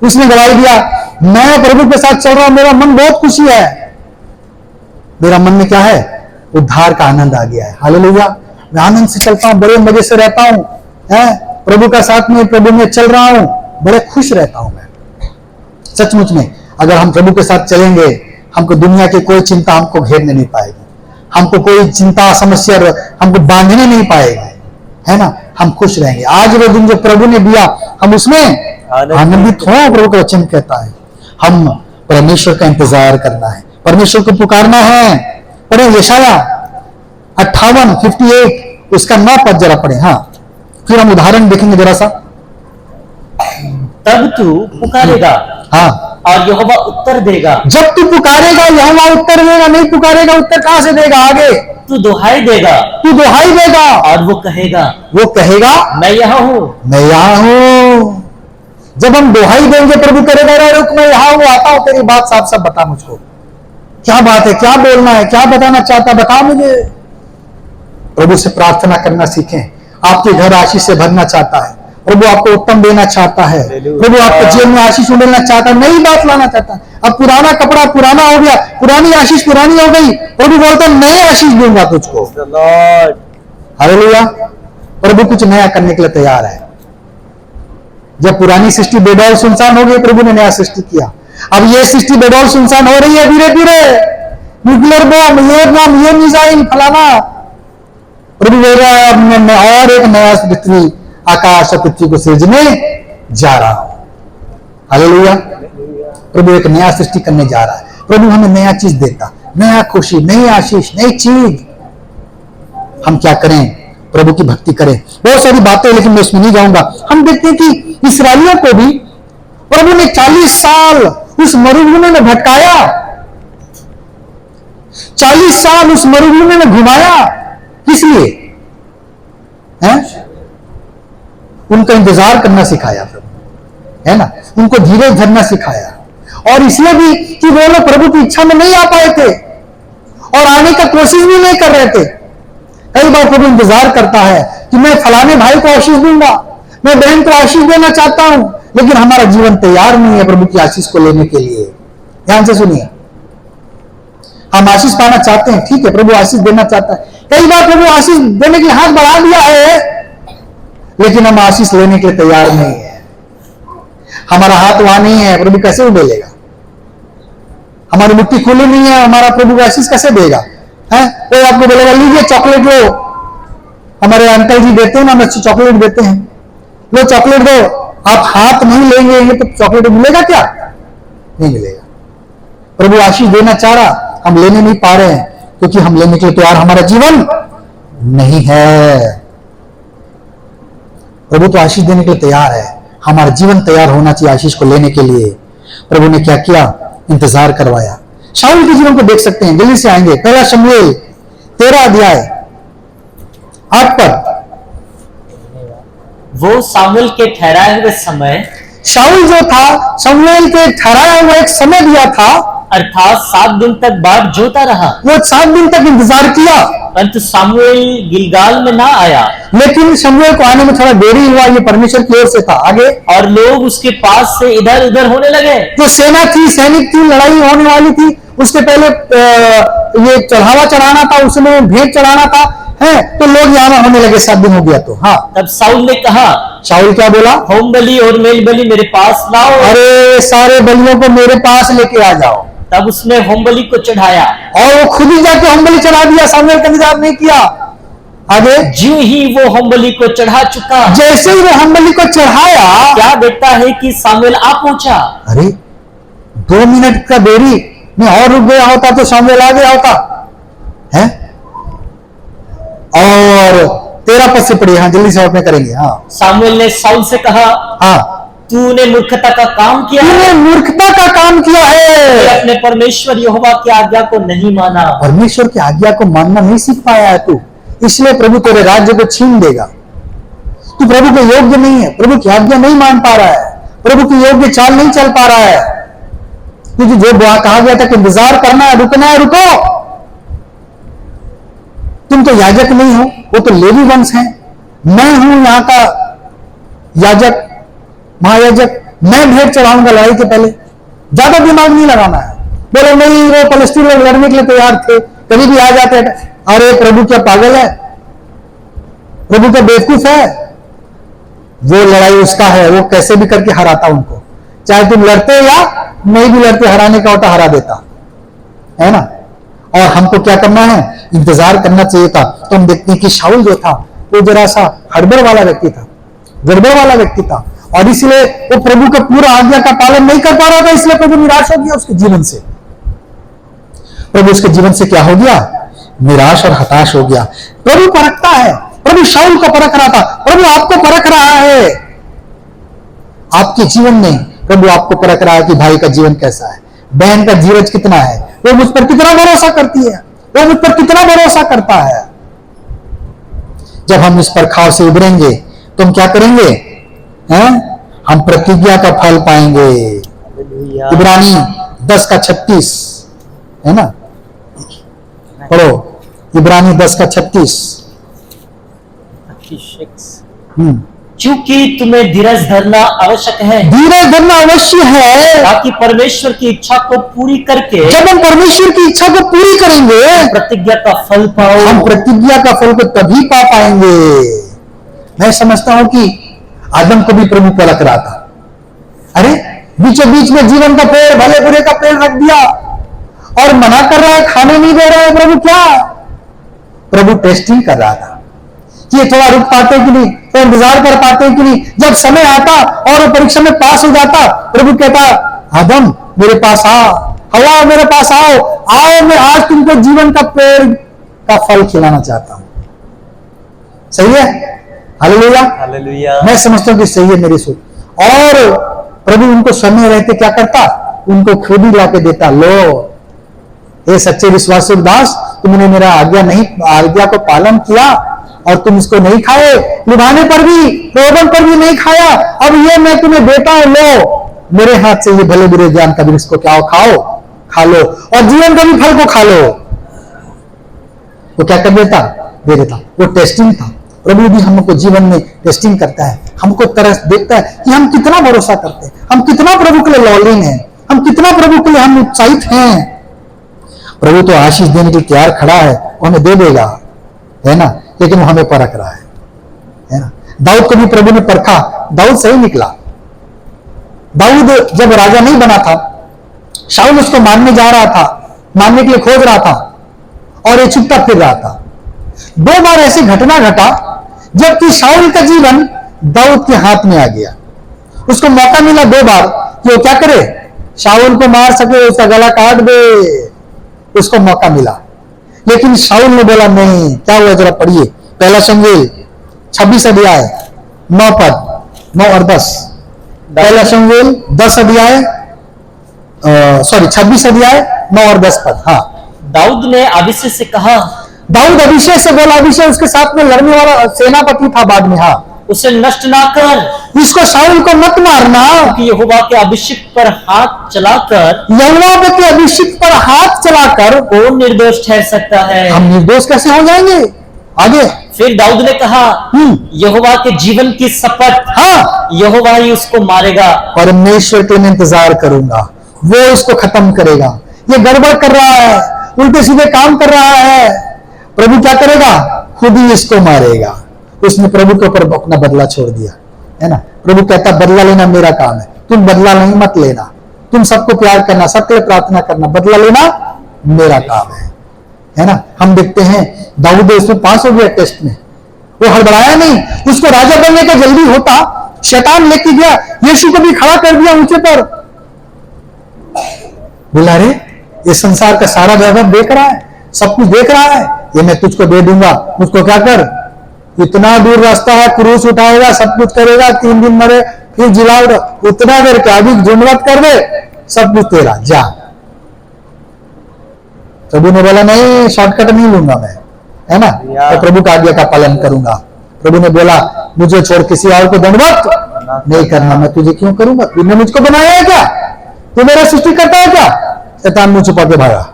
Speaker 1: उसने गवाही दिया, मैं प्रभु के साथ चल रहा हूं, मेरा मन बहुत खुशी है, मेरा मन में क्या है, उद्धार का आनंद आ गया है। हालेलुया। मैं आनंद से चलता हूं, बड़े मजे से रहता हूं, प्रभु का साथ में, प्रभु में चल रहा हूं, बड़े खुश रहता हूं मैं। सचमुच में अगर हम प्रभु के साथ चलेंगे, हमको दुनिया की कोई चिंता हमको घेरने नहीं पाएगी, हमको कोई चिंता समस्या हमको बांधने नहीं पाएगी, है ना। हम खुश रहेंगे। आज वो दिन जो प्रभु ने दिया, हम उसमें आनंदित हो। प्रभु का वचन कहता है हम परमेश्वर का इंतजार करना है, परमेश्वर को पुकारना है। पढ़े यशाया 58:58 उसका 9 पद जरा पढ़े, हाँ, फिर हम उदाहरण देखेंगे जरा सा।
Speaker 2: तब तू पुकारेगा,
Speaker 1: हाँ,
Speaker 2: और यहोवा उत्तर देगा।
Speaker 1: जब तू पुकारेगा यहोवा उत्तर देगा, नहीं पुकारेगा उत्तर कहां से देगा। आगे
Speaker 2: तू दुहाई देगा,
Speaker 1: तू दुहाई देगा,
Speaker 2: और वो कहेगा
Speaker 1: मैं
Speaker 2: यहाँ हूं,
Speaker 1: मैं यहाँ हूं। जब हम दुहाई देंगे, प्रभु करेगा रे रुक, मैं यहाँ हूं, आता हूं, तेरी बात साफ साफ बता मुझको, क्या बात है, क्या बोलना है, क्या बताना चाहता, बता मुझे। प्रभु से प्रार्थना करना सीखें। आपके घर आशीष से भरना चाहता है प्रभु, आपको उत्तम देना चाहता है प्रभु, आपके जीवन में आशीष उड़ेलना चाहता है, नई बात लाना चाहता है। अब पुराना कपड़ा पुराना हो गया, पुरानी आशीष पुरानी हो गई, प्रभु बोलता है नई आशीष दूंगा तुझको। हालेलुया। प्रभु कुछ नया करने के लिए तैयार है। जब पुरानी सृष्टि बेडौल सुनसान हो गई, प्रभु ने नया सृष्टि किया। अब ये सृष्टि बेडौल सुनसान हो रही है धीरे धीरे, न्यूक्लियर बम, ये बम, ये मिसाइल फलाना। प्रभु बोल रहा है अब मैं और एक नया पृथ्वी, आकाश और पृथ्वी को सृजने जा रहा हूं। हालेलुया। प्रभु एक नया सृष्टि करने जा रहा है। प्रभु हमें नया चीज देता, नया खुशी, नई आशीष, नई चीज। हम क्या करें, प्रभु की भक्ति करें। बहुत सारी बातें, लेकिन मैं उसमें नहीं जाऊंगा। हम देखते हैं कि इस्राएलियों को भी प्रभु ने 40 साल उस मरुभूमि में भटकाया, 40 साल उस मरुभूमि में घुमाया। किस लिए है? उनका इंतजार करना सिखाया प्रभु, है ना। उनको धीरज धरना सिखाया, और इसलिए भी कि वो लोग प्रभु की इच्छा में नहीं आ पाए थे और आने का कोशिश भी नहीं कर रहे थे। कई बार प्रभु इंतजार करता है कि मैं फलाने भाई को आशीष दूंगा, मैं बहन को आशीष देना चाहता हूं, लेकिन हमारा जीवन तैयार नहीं है प्रभु की आशीष को लेने के लिए। ध्यान से सुनिए, हम आशीष पाना चाहते हैं, ठीक है, प्रभु आशीष देना चाहता है। कई बार प्रभु आशीष देने के लिए हाथ बढ़ा दिया है, लेकिन हम आशीष लेने के लिए तैयार नहीं है। हमारा हाथ वहां नहीं है, प्रभु कैसे उड़ेलेगा। हमारी मुट्ठी खुली नहीं है, हमारा प्रभु आशीष कैसे देगा। है कोई आपको बोलेगा लीजिए चॉकलेट लो, हमारे अंकल जी देते हैं ना, हमें चॉकलेट देते हैं, लो चॉकलेट दो, आप हाथ नहीं लेंगे तो चॉकलेट मिलेगा क्या? नहीं मिलेगा। प्रभु आशीष देना चाह रहा, हम लेने नहीं पा रहे हैं क्योंकि हम लेने के लिए तैयार हमारा जीवन नहीं है। प्रभु तो आशीष देने के लिए तैयार है, हमारा जीवन तैयार होना चाहिए आशीष को लेने के लिए। प्रभु ने क्या किया? इंतजार करवाया। शाऊल के जीवन को देख सकते हैं, जल्दी से आएंगे। पहला शमूएल 13 अध्याय 8 पद।
Speaker 2: वो सामुएल के ठहराए हुए समय,
Speaker 1: शाऊल जो था शमूएल के ठहराया हुआ एक समय दिया था,
Speaker 2: अर्थात 7 दिन तक बाट जोता रहा,
Speaker 1: वो 7 दिन तक इंतजार किया,
Speaker 2: परंतु सामुएल गिलगाल में ना आया।
Speaker 1: लेकिन शमूएल को आने में थोड़ा देरी हुआ, ये परमेश्वर की ओर से था। आगे,
Speaker 2: और लोग उसके पास से इधर उधर होने लगे।
Speaker 1: जो सेना थी, सैनिक थी, लड़ाई होने वाली थी, उसके पहले ये चढ़ावा चढ़ाना था, उसमें भेंट चढ़ाना था, है तो लोग यहाँ होने लगे। 7 दिन हो गया तो हाँ,
Speaker 2: तब साउल ने कहा,
Speaker 1: शाऊल क्या बोला?
Speaker 2: होम बलि और मेल बलि मेरे पास लाओ।
Speaker 1: अरे सारे बलियों को मेरे पास लेके आ जाओ।
Speaker 2: तब उसने होम बलि को चढ़ाया,
Speaker 1: और वो खुद ही जाके होम बलि चढ़ा दिया, शमूएल का इंतजार नहीं किया। आगे,
Speaker 2: जो ही वो होम बलि को चढ़ा चुका,
Speaker 1: जैसे ही वो होम बलि को चढ़ाया,
Speaker 2: क्या देखता है कि सामुएल आ पहुंचा।
Speaker 1: अरे 2 मिनट का देरी में और रुक गया होता तो शमूएल आ गया होता है। और 13 पद से पढ़िए, हाँ जल्दी से अपने करेंगे। हाँ
Speaker 2: सामुएल ने साउल से कहा,
Speaker 1: हाँ,
Speaker 2: तूने मूर्खता का काम किया है,
Speaker 1: तूने मूर्खता का काम किया
Speaker 2: तूने
Speaker 1: है,
Speaker 2: अपने परमेश्वर यहोवा की आज्ञा को नहीं माना।
Speaker 1: परमेश्वर की आज्ञा को मानना नहीं सीख पाया है तू, इसलिए प्रभु तेरे राज्य को छीन देगा। तू प्रभु के योग्य नहीं है, प्रभु की आज्ञा नहीं मान पा रहा है, प्रभु की योग्य चाल नहीं चल पा रहा है। क्योंकि जो कहा गया था कि इंतजार करना है, रुकना है, रुको। तुम तो याजक नहीं हो, वो तो लेवी वंश है, मैं हूं यहाँ का याजक, महायाजक, मैं भेंट चढ़ाऊंगा लड़ाई के पहले। ज्यादा दिमाग नहीं लगाना है। बोलो नहीं, वो फलस्तीन लोग लड़ने के लिए तैयार थे, कभी भी आ जाते हैं। अरे प्रभु क्या पागल है? प्रभु क्या बेवकूफ है? वो लड़ाई उसका है, वो कैसे भी करके हराता उनको, चाहे तुम लड़ते या नहीं भी लड़ते, हराने का होता हरा देता है ना। और हमको क्या करना है? इंतजार करना चाहिए था। तो हम देखते हैं कि शाऊल जो था वो जरा सा हड़बड़ वाला व्यक्ति था, गड़बड़ वाला व्यक्ति था, और इसलिए वो प्रभु का पूरा आज्ञा का पालन नहीं कर पा रहा था। इसलिए प्रभु निराश हो गया उसके जीवन से। प्रभु उसके जीवन से क्या हो गया? निराश और हताश हो गया। प्रभु परखता है, प्रभु शाऊल को परख रहा था, प्रभु आपको परख रहा है। आपके जीवन में प्रभु आपको परख रहा है कि भाई का जीवन कैसा है, बहन का धीरज कितना है, वो मुझ पर कितना भरोसा करती है, वो मुझ पर कितना भरोसा करता है। जब हम इस परखाव से उभरेंगे तो हम क्या करेंगे? हैं? हम प्रतिज्ञा का फल पाएंगे। इब्रानी 10:36 है ना, पढ़ो इब्रानी 10:36।
Speaker 2: क्योंकि तुम्हें धीरज धरना आवश्यक है,
Speaker 1: धीरज धरना अवश्य है,
Speaker 2: ताकि परमेश्वर की इच्छा को पूरी करके,
Speaker 1: जब हम परमेश्वर की इच्छा को पूरी करेंगे,
Speaker 2: प्रतिज्ञा का फल पाओ।
Speaker 1: हम प्रतिज्ञा का फल को तभी पा पाएंगे। मैं समझता हूं कि आदम को भी प्रभु परख रहा था। अरे बीचों बीच में जीवन का पेड़, भले बुरे का पेड़ रख दिया और मना कर रहा है, खाने नहीं दे रहा है। प्रभु क्या? प्रभु टेस्टिंग कर रहा था कि ये थोड़ा रुक पाते कि नहीं, तो इंतजार कर पाते कि नहीं। जब समय आता और वो परीक्षा में पास हो जाता, प्रभु कहता, आदम मेरे पास आ, हवा मेरे पास आओ, आओ मैं आज तुमको जीवन का पेड़ का फल खिलाना चाहता हूं। सही है? Hallelujah,
Speaker 2: hallelujah.
Speaker 1: मैं समझता हूं कि सही है मेरी सोच। और प्रभु उनको समय रहते क्या करता? उनको खुद ही लाके देता। लो ये सच्चे विश्वासी दास, तुमने मेरा आज्ञा को पालन किया और तुम इसको नहीं खाए, लुभाने पर भी, प्रलोभन पर भी नहीं खाया। अब ये मैं तुम्हें देता हूं, लो मेरे हाथ से ये भले बुरे ज्ञान का वृक्ष को क्या खाओ, खा लो और जीवन का भी फल को खा लो। वो क्या कर देता? दे देता। वो टेस्टिंग था। प्रभु भी हमको जीवन में टेस्टिंग करता है, हमको तरस देखता है कि हम कितना भरोसा करते हैं, हम कितना प्रभु के लिए लॉयलिंग है, हम कितना प्रभु के लिए हम उत्साहित हैं। प्रभु तो आशीष देने के लिए तैयार खड़ा है, वो हमें दे देगा, है ना, लेकिन वो हमें परख रहा है ना। दाऊद को भी प्रभु ने परखा, दाऊद सही निकला। दाऊद जब राजा नहीं बना था, शाऊल उसको मारने जा रहा था, मारने के लिए खोज रहा था और ये छुपता फिर रहा था। 2 बार ऐसी घटना घटा जबकि शाऊल का जीवन दाऊद के हाथ में आ गया। उसको मौका मिला 2 बार कि वो क्या करे, शाऊल को मार सके, उसका गला काट दे, उसको मौका मिला। लेकिन शाऊल ने बोला नहीं। क्या हुआ जरा पढ़िए, पहला शमूएल 26 अध्याय 9 पद, 9 और 10। पहला शमूएल 10 अध्याय 26 अध्याय 9 और 10 पद। हाँ,
Speaker 2: दाऊद ने अभिषेक से कहा,
Speaker 1: दाऊद अभिषेक से बोला, अभिषेक उसके साथ में लड़ने वाला सेनापति था बाद में। हाँ,
Speaker 2: उसे नष्ट ना कर,
Speaker 1: इसको शाऊल को मत मारना,
Speaker 2: कि यहोवा के अभिषेक पर हाथ चलाकर,
Speaker 1: यहोवा के अभिषेक पर हाथ चलाकर
Speaker 2: कौन निर्दोष ठहर सकता है।
Speaker 1: हम निर्दोष कैसे हो जाएंगे। आगे
Speaker 2: फिर दाऊद ने कहा, यहोवा के जीवन की शपथ,
Speaker 1: हाँ,
Speaker 2: यहोवा ही उसको मारेगा।
Speaker 1: परमेश्वर के मैं इंतजार करूंगा, वो इसको खत्म करेगा। ये गड़बड़ कर रहा है, उल्टे सीधे काम कर रहा है, प्रभु क्या करेगा, खुद ही इसको मारेगा। उसने प्रभु के ऊपर अपना बदला छोड़ दिया, है ना। प्रभु कहता बदला लेना मेरा काम है, तुम बदला नहीं मत लेना, तुम सबको प्यार करना, सबके लिए प्रार्थना करना, बदला लेना मेरा काम है ना। हम देखते हैं दाऊद इसमें पास हो गया टेस्ट में, वो हड़बड़ाया नहीं। उसको राजा बनने का जल्दी होता, शैतान लेके गया, यीशु को भी खड़ा कर दिया ऊंचे पर। बोला रे ये संसार का सारा वैभव देख रहा है, सब कुछ देख रहा है, ये मैं तुझको दे दूंगा, मुझको क्या कर, इतना दूर रास्ता है, क्रूस उठाएगा, सब कुछ करेगा, 3 दिन मरे फिर जिला उतना देर क्या, अभी जुमरत कर दे, सब कुछ तेरा, जा। प्रभु ने बोला नहीं, शॉर्टकट नहीं लूंगा मैं, है ना। तो प्रभु का आज्ञा का पालन करूंगा। प्रभु ने बोला मुझे छोड़ किसी और को दंडवत नहीं करना, मैं तुझे क्यों करूंगा, तूने मुझको बनाया है क्या, तू मेरा सृष्टि करता है क्या। शैतान मुझ छुपा के भागा,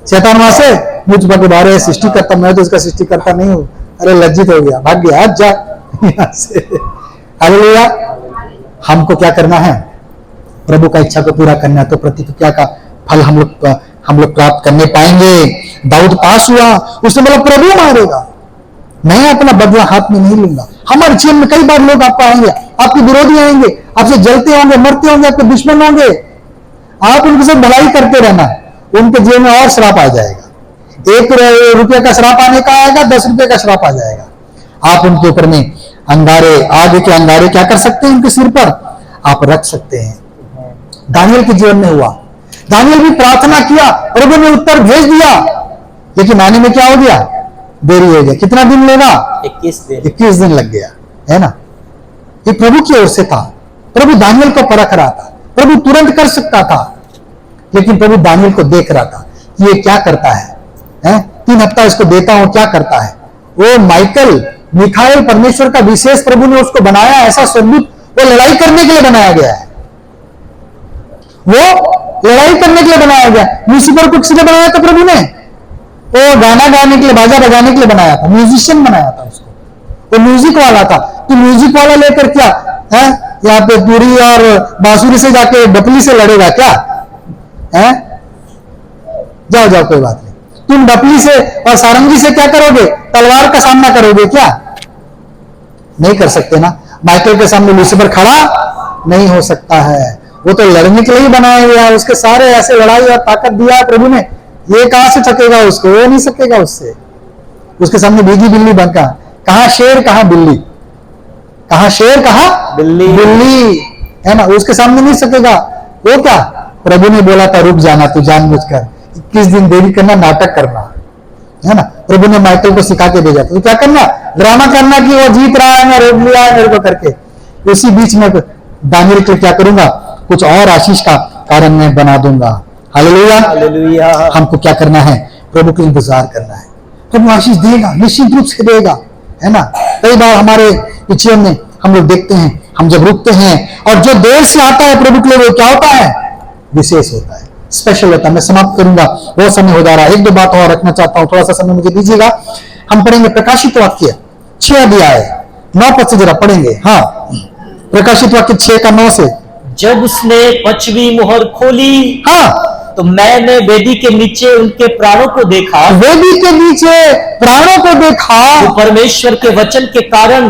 Speaker 1: शैतान वहां से मुझ छुपा के भागे, सृष्टि करता, मैं तो इसका सृष्टि करता नहीं हूं। अरे लज्जित हो गया, भाग गया, आज जा यहां से। हालेलुया। हमको क्या करना है, प्रभु का इच्छा को पूरा करना है, तो प्रतिज्ञा का फल हम लोग प्राप्त करने पाएंगे। दाऊद पास हुआ, उसने बोला प्रभु मारेगा, मैं अपना बदला हाथ में नहीं लूंगा। हमारे जीवन में कई बार लोग आपको आएंगे, आपके विरोधी आएंगे, आपसे जलते होंगे, मरते होंगे, आपके दुश्मन होंगे, आप उनके साथ भलाई करते रहना, उनके जीवन में और श्राप आ जाएगा। 1 रुपये का श्राप आने का आएगा, 10 रुपये का श्राप आ जाएगा। आप उनके ऊपर में अंगारे, आगे के अंगारे क्या कर सकते हैं, उनके सिर पर आप रख सकते हैं। दानियल के जीवन में हुआ, दानियल भी प्रार्थना किया, प्रभु ने उत्तर भेज दिया, लेकिन आने में क्या हो गया, देरी हो गया। कितना दिन लेगा, 21 दिन लग गया, है ना। ये प्रभु की ओर से था, प्रभु दानियल को परख रहा था, प्रभु तुरंत कर सकता था, लेकिन प्रभु दानियल को देख रहा था कि ये क्या करता है, 3 हफ्ता इसको देता हूं, क्या करता है। वो मिखाएल परमेश्वर का विशेष प्रभु ने उसको बनाया, ऐसा स्वर्गदूत, वो लड़ाई करने के लिए बनाया गया है, वो लड़ाई करने के लिए बनाया गया। लूसीफर को किसने बनाया था, प्रभु ने, वो गाना गाने के लिए, बाजा बजाने के लिए बनाया था, म्यूजिशियन बनाया था उसको, वो म्यूजिक वाला था। तो म्यूजिक वाला लेकर क्या है, यहाँ पे तुरी और बांसुरी से जाके डपली से लड़ेगा क्या, है। जाओ जाओ कोई बात नहीं, तुम डपली से और सारंगी से क्या करोगे, तलवार का सामना करोगे क्या, नहीं कर सकते ना। माइकल के सामने लूसीफर खड़ा नहीं हो सकता है, वो तो लड़ने के लिए बनाया गया है, उसके सारे ऐसे लड़ाई और ताकत दिया है प्रभु ने, ये कहां से थकेगा उसको, वो नहीं सकेगा उससे। उसके सामने भीगी बिल्ली बनका, कहां शेर कहां बिल्ली, कहां शेर कहां बिल्ली, है ना, उसके सामने नहीं सकेगा। वो क्या, प्रभु ने बोला था रुक जाना, तू जानबूझकर 21 दिन देरी करना, नाटक करना, है ना। प्रभु ने माइकल को सिखा के भेजा था, तो क्या करना, ड्रामा करना कि वो जीत रहा है, मैं रोक लिया है मेरे को करके। उसी बीच में दानियल को क्या करूंगा, कुछ और आशीष का कारण मैं बना दूंगा। Hallelujah, hallelujah. हमको क्या करना है, प्रभु का इंतजार करना है, प्रभु आशीष देगा, निश्चित रूप से देगा, है ना। कई बार हमारे जीवन में हम लोग देखते हैं, हम जब रुकते हैं और जो देर से आता है प्रभु के लिए, वो क्या होता है, विशेष होता है, स्पेशल होता है। मैं समाप्त करूंगा, बहुत समय हो जा रहा है, 1-2 बात और रखना चाहता हूं, थोड़ा सा समय मुझे दीजिएगा। हम पढ़ेंगे प्रकाशित वाक्य 6 अध्याय 9 पद से, जरा पढ़ेंगे। हाँ, प्रकाशित वाक्य 6 का 9 से।
Speaker 2: जब उसने 5वीं मोहर खोली,
Speaker 1: हाँ,
Speaker 2: तो मैंने वेदी के नीचे उनके प्राणों को देखा,
Speaker 1: वेदी के नीचे प्राणों को देखा,
Speaker 2: जो परमेश्वर के वचन के कारण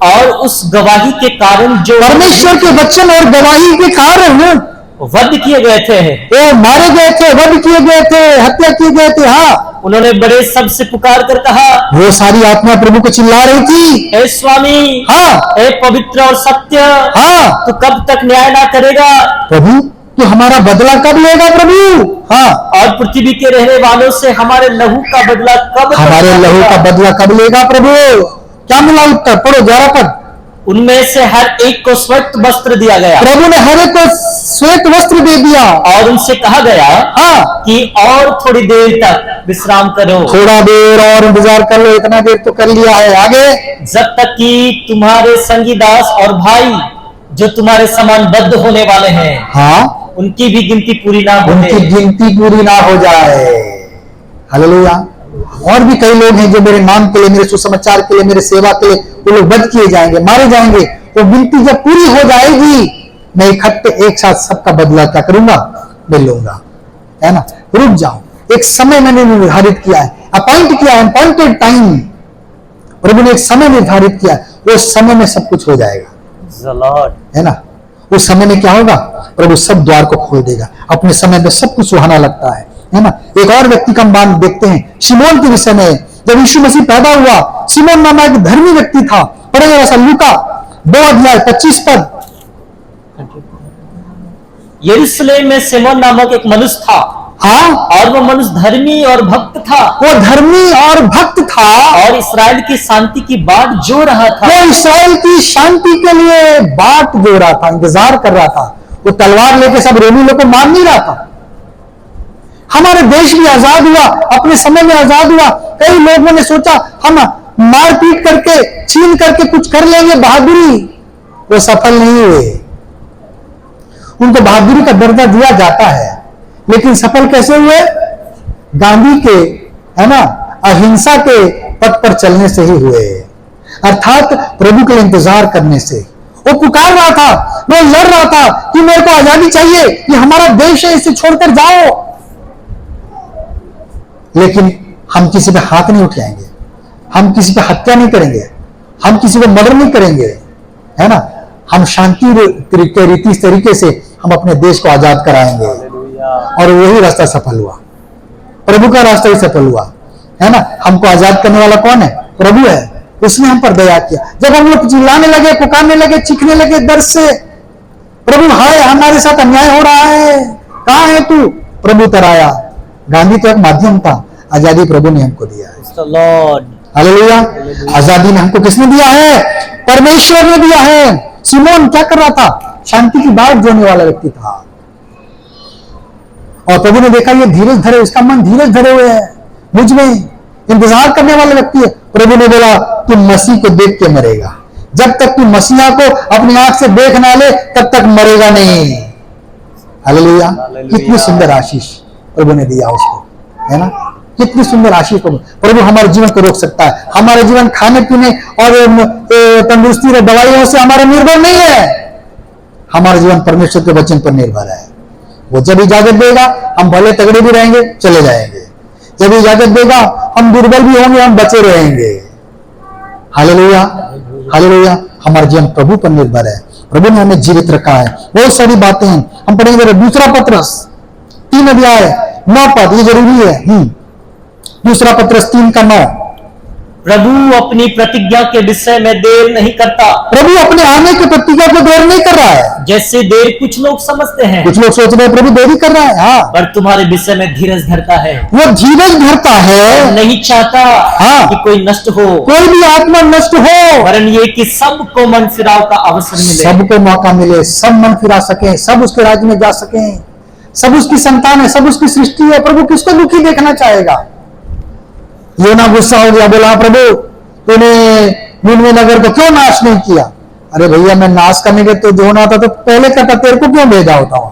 Speaker 2: और उस गवाही के कारण, जो
Speaker 1: परमेश्वर के वचन और गवाही के कारण
Speaker 2: वध किए गए थे,
Speaker 1: वो मारे गए थे, वध किए गए थे, हत्या किए गए थे। हाँ,
Speaker 2: उन्होंने बड़े शब्द से पुकार कर कहा,
Speaker 1: वो सारी आत्मा प्रभु को चिल्ला रही थी,
Speaker 2: हे स्वामी,
Speaker 1: हाँ
Speaker 2: हे पवित्र और सत्य,
Speaker 1: हाँ
Speaker 2: तू कब तक न्याय ना करेगा
Speaker 1: प्रभु तू हमारा बदला कब लेगा प्रभु, हाँ
Speaker 2: और पृथ्वी के रहने वालों से हमारे लहू का बदला कब तक
Speaker 1: हमारे लहू
Speaker 2: लेगा?
Speaker 1: का बदला कब लेगा प्रभु। क्या मिला उत्तर, पढ़ो 11 पद।
Speaker 2: उनमें से हर एक को श्वेत वस्त्र दिया गया
Speaker 1: प्रभु ने हर एक को श्वेत वस्त्र दे दिया
Speaker 2: और उनसे कहा गया
Speaker 1: हाँ
Speaker 2: कि और थोड़ी देर तक विश्राम करो,
Speaker 1: थोड़ा देर और इंतजार कर लो, इतना देर तो कर लिया है, आगे
Speaker 2: जब तक कि तुम्हारे संगी दास और भाई जो तुम्हारे समान बद्ध होने वाले हैं
Speaker 1: हाँ
Speaker 2: उनकी भी गिनती पूरी ना हो
Speaker 1: उनकी गिनती पूरी ना हो जाए। हालेलुया। और भी कई लोग हैं जो मेरे नाम के लिए, मेरे सुसमाचार के लिए, मेरे सेवा के लिए वो लोग वध किए जाएंगे, मारे जाएंगे। वो गिनती जब पूरी हो जाएगी मैं इकट्ठे एक साथ सबका बदला क्या करूंगा, ले लूंगा, है ना। रुक जाओ, एक समय मैंने निर्धारित किया है, अपॉइंट किया है, अपॉइंटेड टाइम। प्रभु ने एक समय निर्धारित किया, उस समय में सब कुछ हो जाएगा, है ना। उस समय में क्या होगा, प्रभु सब द्वार को खोल देगा, अपने समय में सब कुछ सुहाना लगता है ना। एक और व्यक्ति का हम बात देखते हैं शिमोन के विषय में। जब यीशु मसीह पैदा हुआ, शिमोन नामा एक धर्मी व्यक्ति था। पढ़ेंगे वैसा लूका 2:25 पद।
Speaker 2: यरूशलेम में सिमोन नामक एक मनुष्य था
Speaker 1: हाँ
Speaker 2: और वो मनुष्य धर्मी और भक्त था
Speaker 1: वो धर्मी और भक्त था
Speaker 2: और इसराइल की शांति की बाट जो रहा था।
Speaker 1: वो इसराइल की शांति के लिए बाट जो रहा था, इंतजार कर रहा था। वो तलवार लेके सब रोमी लोग को मार नहीं रहा था। हमारे देश भी आजाद हुआ, अपने समय में आजाद हुआ। कई लोगों ने सोचा हम मारपीट करके, छीन करके कुछ कर लेंगे, बहादुरी। वो सफल नहीं हुए। उनको बहादुरी का दर्जा दिया जाता है, लेकिन सफल कैसे हुए? गांधी के, है ना, अहिंसा के पथ पर चलने से ही हुए, अर्थात प्रभु के इंतजार करने से। वो पुकार रहा था, वो लड़ रहा था कि मेरे को आजादी चाहिए, ये हमारा देश है, इसे छोड़कर जाओ। लेकिन हम किसी पे हाथ नहीं उठाएंगे, हम किसी पे हत्या नहीं करेंगे, हम किसी को मर्डर नहीं करेंगे, है ना। हम शांति के रीति तरीके से हम अपने देश को आजाद कराएंगे। और वही रास्ता सफल हुआ, प्रभु का रास्ता ही सफल हुआ, है ना। हमको आजाद करने वाला कौन है? प्रभु है। उसने हम पर दया किया। जब हम लोग चिल्लाने लगे, पुकारने लगे, चीखने लगे दर्द से, प्रभु हाय हमारे साथ अन्याय हो रहा है, कहां है तू? प्रभु तराया। गांधी तो एक माध्यम था, आजादी प्रभु ने हमको दिया है। हालेलुया। आजादी ने हमको किसने दिया है? परमेश्वर ने दिया है। सिमोन क्या कर रहा था? शांति की बात जोड़ने वाला व्यक्ति था। और प्रभु ने देखा ये धीरज धरे, इसका मन धीरज धरे हुए है, मुझ में इंतजार करने वाला व्यक्ति है। प्रभु ने बोला तू मसीह को देख के मरेगा। जब तक तू मसीहा को अपनी आंख से देख ना ले तब तक मरेगा नहीं। हालेलुया। कितनी सुंदर आशीष प्रभु ने दिया उसको, है ना। कितनी सुंदर आशीष प्रभु हमारे जीवन को रोक सकता है। हमारे जीवन खाने पीने और तंदुरुस्ती और दवाइयों से हमारा निर्भर नहीं है। हमारा जीवन परमेश्वर के वचन पर निर्भर है। वो जब इजाजत देगा हम भले तगड़े भी रहेंगे, चले जाएंगे। जब इजाजत देगा हम दुर्बल भी होंगे, हम बचे रहेंगे। हालेलुया। हालेलुया। हमारा जीवन प्रभु पर निर्भर है। प्रभु ने हमें जीवित रखा है। बहुत सारी बातें हैं, हम पढ़ेंगे। दूसरा पत्रस 3 अध्याय 9 पद, ये जरूरी है। दूसरा पत्रस 3:9।
Speaker 2: प्रभु अपनी प्रतिज्ञा के विषय में देर नहीं करता।
Speaker 1: प्रभु अपने आने की प्रतिज्ञा को देर नहीं कर रहा है,
Speaker 2: जैसे देर कुछ लोग समझते हैं।
Speaker 1: कुछ लोग सोच रहे हैं प्रभु देरी कर रहा है। हाँ,
Speaker 2: पर तुम्हारे विषय में धीरज धरता है,
Speaker 1: वो धीरज धरता है,
Speaker 2: नहीं चाहता
Speaker 1: हाँ,
Speaker 2: कि कोई नष्ट हो,
Speaker 1: कोई भी आत्मा नष्ट हो,
Speaker 2: वरन ये कि सबको मन फिराव का अवसर मिले।
Speaker 1: सबको मौका मिले, सब मन फिरा सके, सब उसके राज्य में जा सके। सब उसकी संतान है, सब उसकी सृष्टि है। प्रभु किसको दुखी देखना चाहेगा? योना गुस्सा हो गया, बोला प्रभु तूने निनवे नगर को क्यों नाश नहीं किया? अरे भैया मैं नाश करने के तो जो होना था तो पहले कहता, तेरे को क्यों भेजा होता हूं?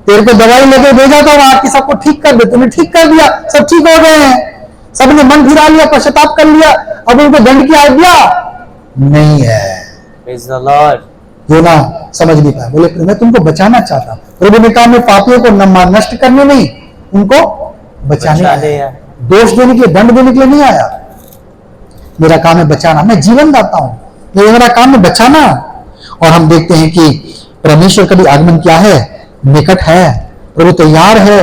Speaker 1: तेरे को दवाई लेके भेजा था वहां की सबको ठीक कर दे। तूने ठीक कर दिया, सब ठीक हो गए हैं, सबने मन फिरा लिया, पश्चाताप कर लिया। अब उनको दंड की आज्ञा नहीं है। योना समझ नहीं पाया, बोले मैं तुमको बचाना चाहता। प्रभु ने कहा मैं पापियों को नष्ट करने नहीं, उनको बचाने, दोष देने के लिए, दंड देने के लिए नहीं आया। मेरा काम है बचाना, मैं जीवन दाता हूं, मेरा काम है बचाना। और हम देखते हैं कि परमेश्वर का भी आगमन क्या है? निकट है। प्रभु तैयार है,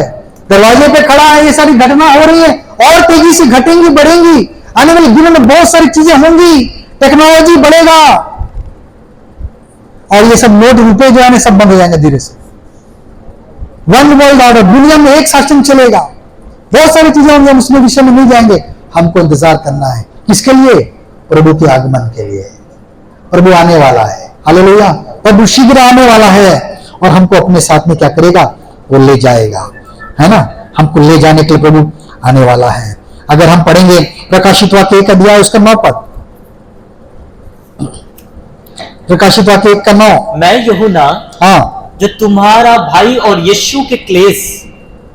Speaker 1: दरवाजे पे खड़ा है। ये सारी घटना हो रही है और तेजी से घटेंगी, बढ़ेंगी। आने वाले दिनों में बहुत सारी चीजें होंगी, टेक्नोलॉजी बढ़ेगा और ये सब नोट रुपए जो है सब बंद हो जाएंगे धीरे से। वन वर्ल्ड ऑर्डर, दुनिया में एक शासन चलेगा। बहुत सारी चीजें होंगी, हम उसमें विषय में नहीं जाएंगे। हमको इंतजार करना है किसके लिए? प्रभु के आगमन के लिए। प्रभु आने वाला है, हालेलुया। प्रभु शीघ्र आने वाला है और हमको अपने साथ में क्या करेगा? वो ले जाएगा, है ना। हमको ले जाने के लिए प्रभु आने वाला है। अगर हम पढ़ेंगे प्रकाशित वाक्य 1 अध्याय उसका 9 पद, प्रकाशित वाक्य 1 का 9।
Speaker 2: मैं यूहन्ना,
Speaker 1: हाँ,
Speaker 2: जो तुम्हारा भाई और यीशु के क्लेश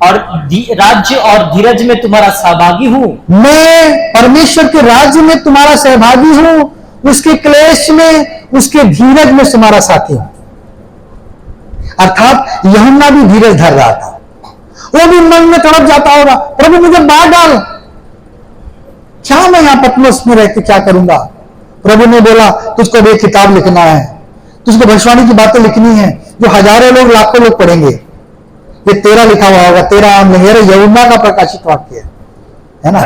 Speaker 2: और राज्य और धीरज में तुम्हारा सहभागी हूं। मैं
Speaker 1: परमेश्वर के राज्य में तुम्हारा सहभागी हूं, उसके क्लेश में, उसके धीरज में तुम्हारा साथी हूं। अर्थात यूहन्ना भी धीरज धर रहा था। वो भी मन में तड़प जाता होगा, प्रभु मुझे मार डाल, क्या मैं यहां पतमस में रहकर क्या करूंगा? प्रभु ने बोला तुझको भी एक किताब लिखना है, तुझको भविष्यवाणी की बातें लिखनी है जो हजारों लोग, लाखों लोग पढ़ेंगे। ये तेरा लिखा हुआ होगा, तेरा नाम नहीं है। यूहन्ना का प्रकाशित वाक्य है ना,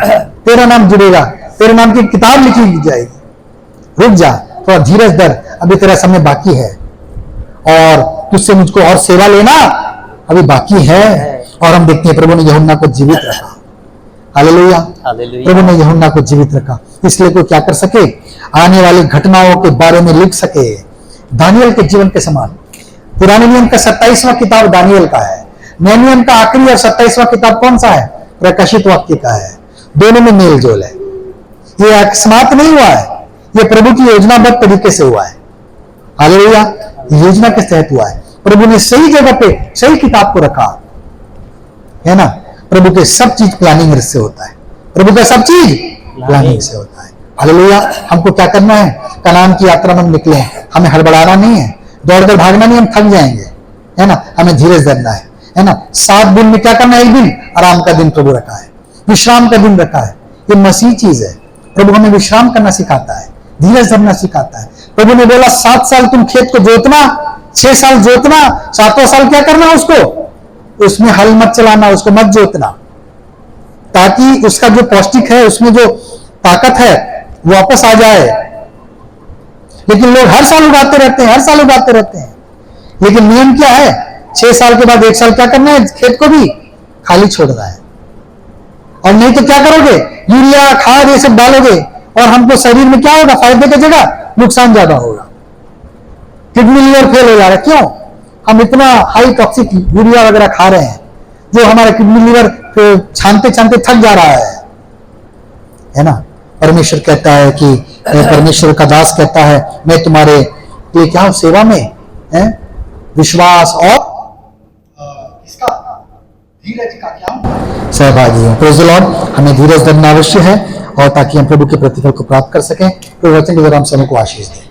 Speaker 1: तेरा नाम जुड़ेगा, तेरे नाम की किताब लिखी जाएगी। रुक जा, थोड़ा धीरज धर, अभी तेरा समय बाकी है और तुझसे मुझको और सेवा लेना अभी बाकी है। और हम देखते हैं प्रभु ने यूहन्ना को जीवित रखा, हालेलुया। प्रभु ने यूहन्ना को जीवित रखा, इसलिए कोई क्या कर सके? आने वाली घटनाओं के बारे में लिख सके। दानियल के जीवन के समान। पुराने नियम का 27वां किताब दानियल का है, नए नियम का आखिरी और 27वां किताब कौन सा है? प्रकाशित वाक्य का है। दोनों में मेल जोल है। ये अकस्मात नहीं हुआ है, ये प्रभु की योजनाबद्ध तरीके से हुआ है, हालेलुया। योजना के तहत हुआ है। प्रभु ने सही जगह पे सही किताब को रखा, है ना। प्रभु के सब चीज प्लानिंग से होता है, प्रभु का सब चीज प्लानिंग से होता है, हालेलुया। हमको क्या करना है? कनान की यात्रा में निकले, हमें हड़बड़ाना नहीं है, दौड़कर भागना नहीं, हम थक जाएंगे, है ना। हमें धीरज धरना है ना। 7 दिन में क्या करना है? 1 दिन आराम का दिन प्रभु रखा है, विश्राम का दिन रखा है। ये मसीह चीज है। प्रभु हमें विश्राम करना सिखाता है, धीरज धरना सिखाता है। प्रभु ने बोला 7 साल तुम खेत को जोतना, 6 साल जोतना, 7वां साल क्या करना? उसको, उसमें हल मत चलाना, उसको मत जोतना, ताकि उसका जो पौष्टिक है, उसमें जो ताकत है वापस आ जाए। लेकिन लोग हर साल उगाते रहते हैं, हर साल उगाते रहते हैं। लेकिन नियम क्या है? 6 साल के बाद 1 साल क्या करना है? खेत को भी खाली छोड़ना है। और नहीं तो क्या करोगे? यूरिया खाद ये सब डालोगे और हमको शरीर में क्या होगा? फायदे की जगह नुकसान ज्यादा होगा। किडनी लीवर फेल हो जा रहा है। क्यों? हम इतना हाई टॉक्सिक यूरिया वगैरह खा रहे हैं जो हमारा किडनी लीवर छानते छानते थक जा रहा है ना। परमेश्वर कहता है कि परमेश्वर का दास कहता है मैं तुम्हारे लिए क्या हूं? सेवा में है, विश्वास और इसका धीरज का क्या हूं? सहभागी हूं। Praise the Lord. हमें धीरज धरना अवश्य है और ताकि हम प्रभु के प्रतिफल को प्राप्त कर सकें। प्रवचन के द्वारा हम सबको आशीष दें।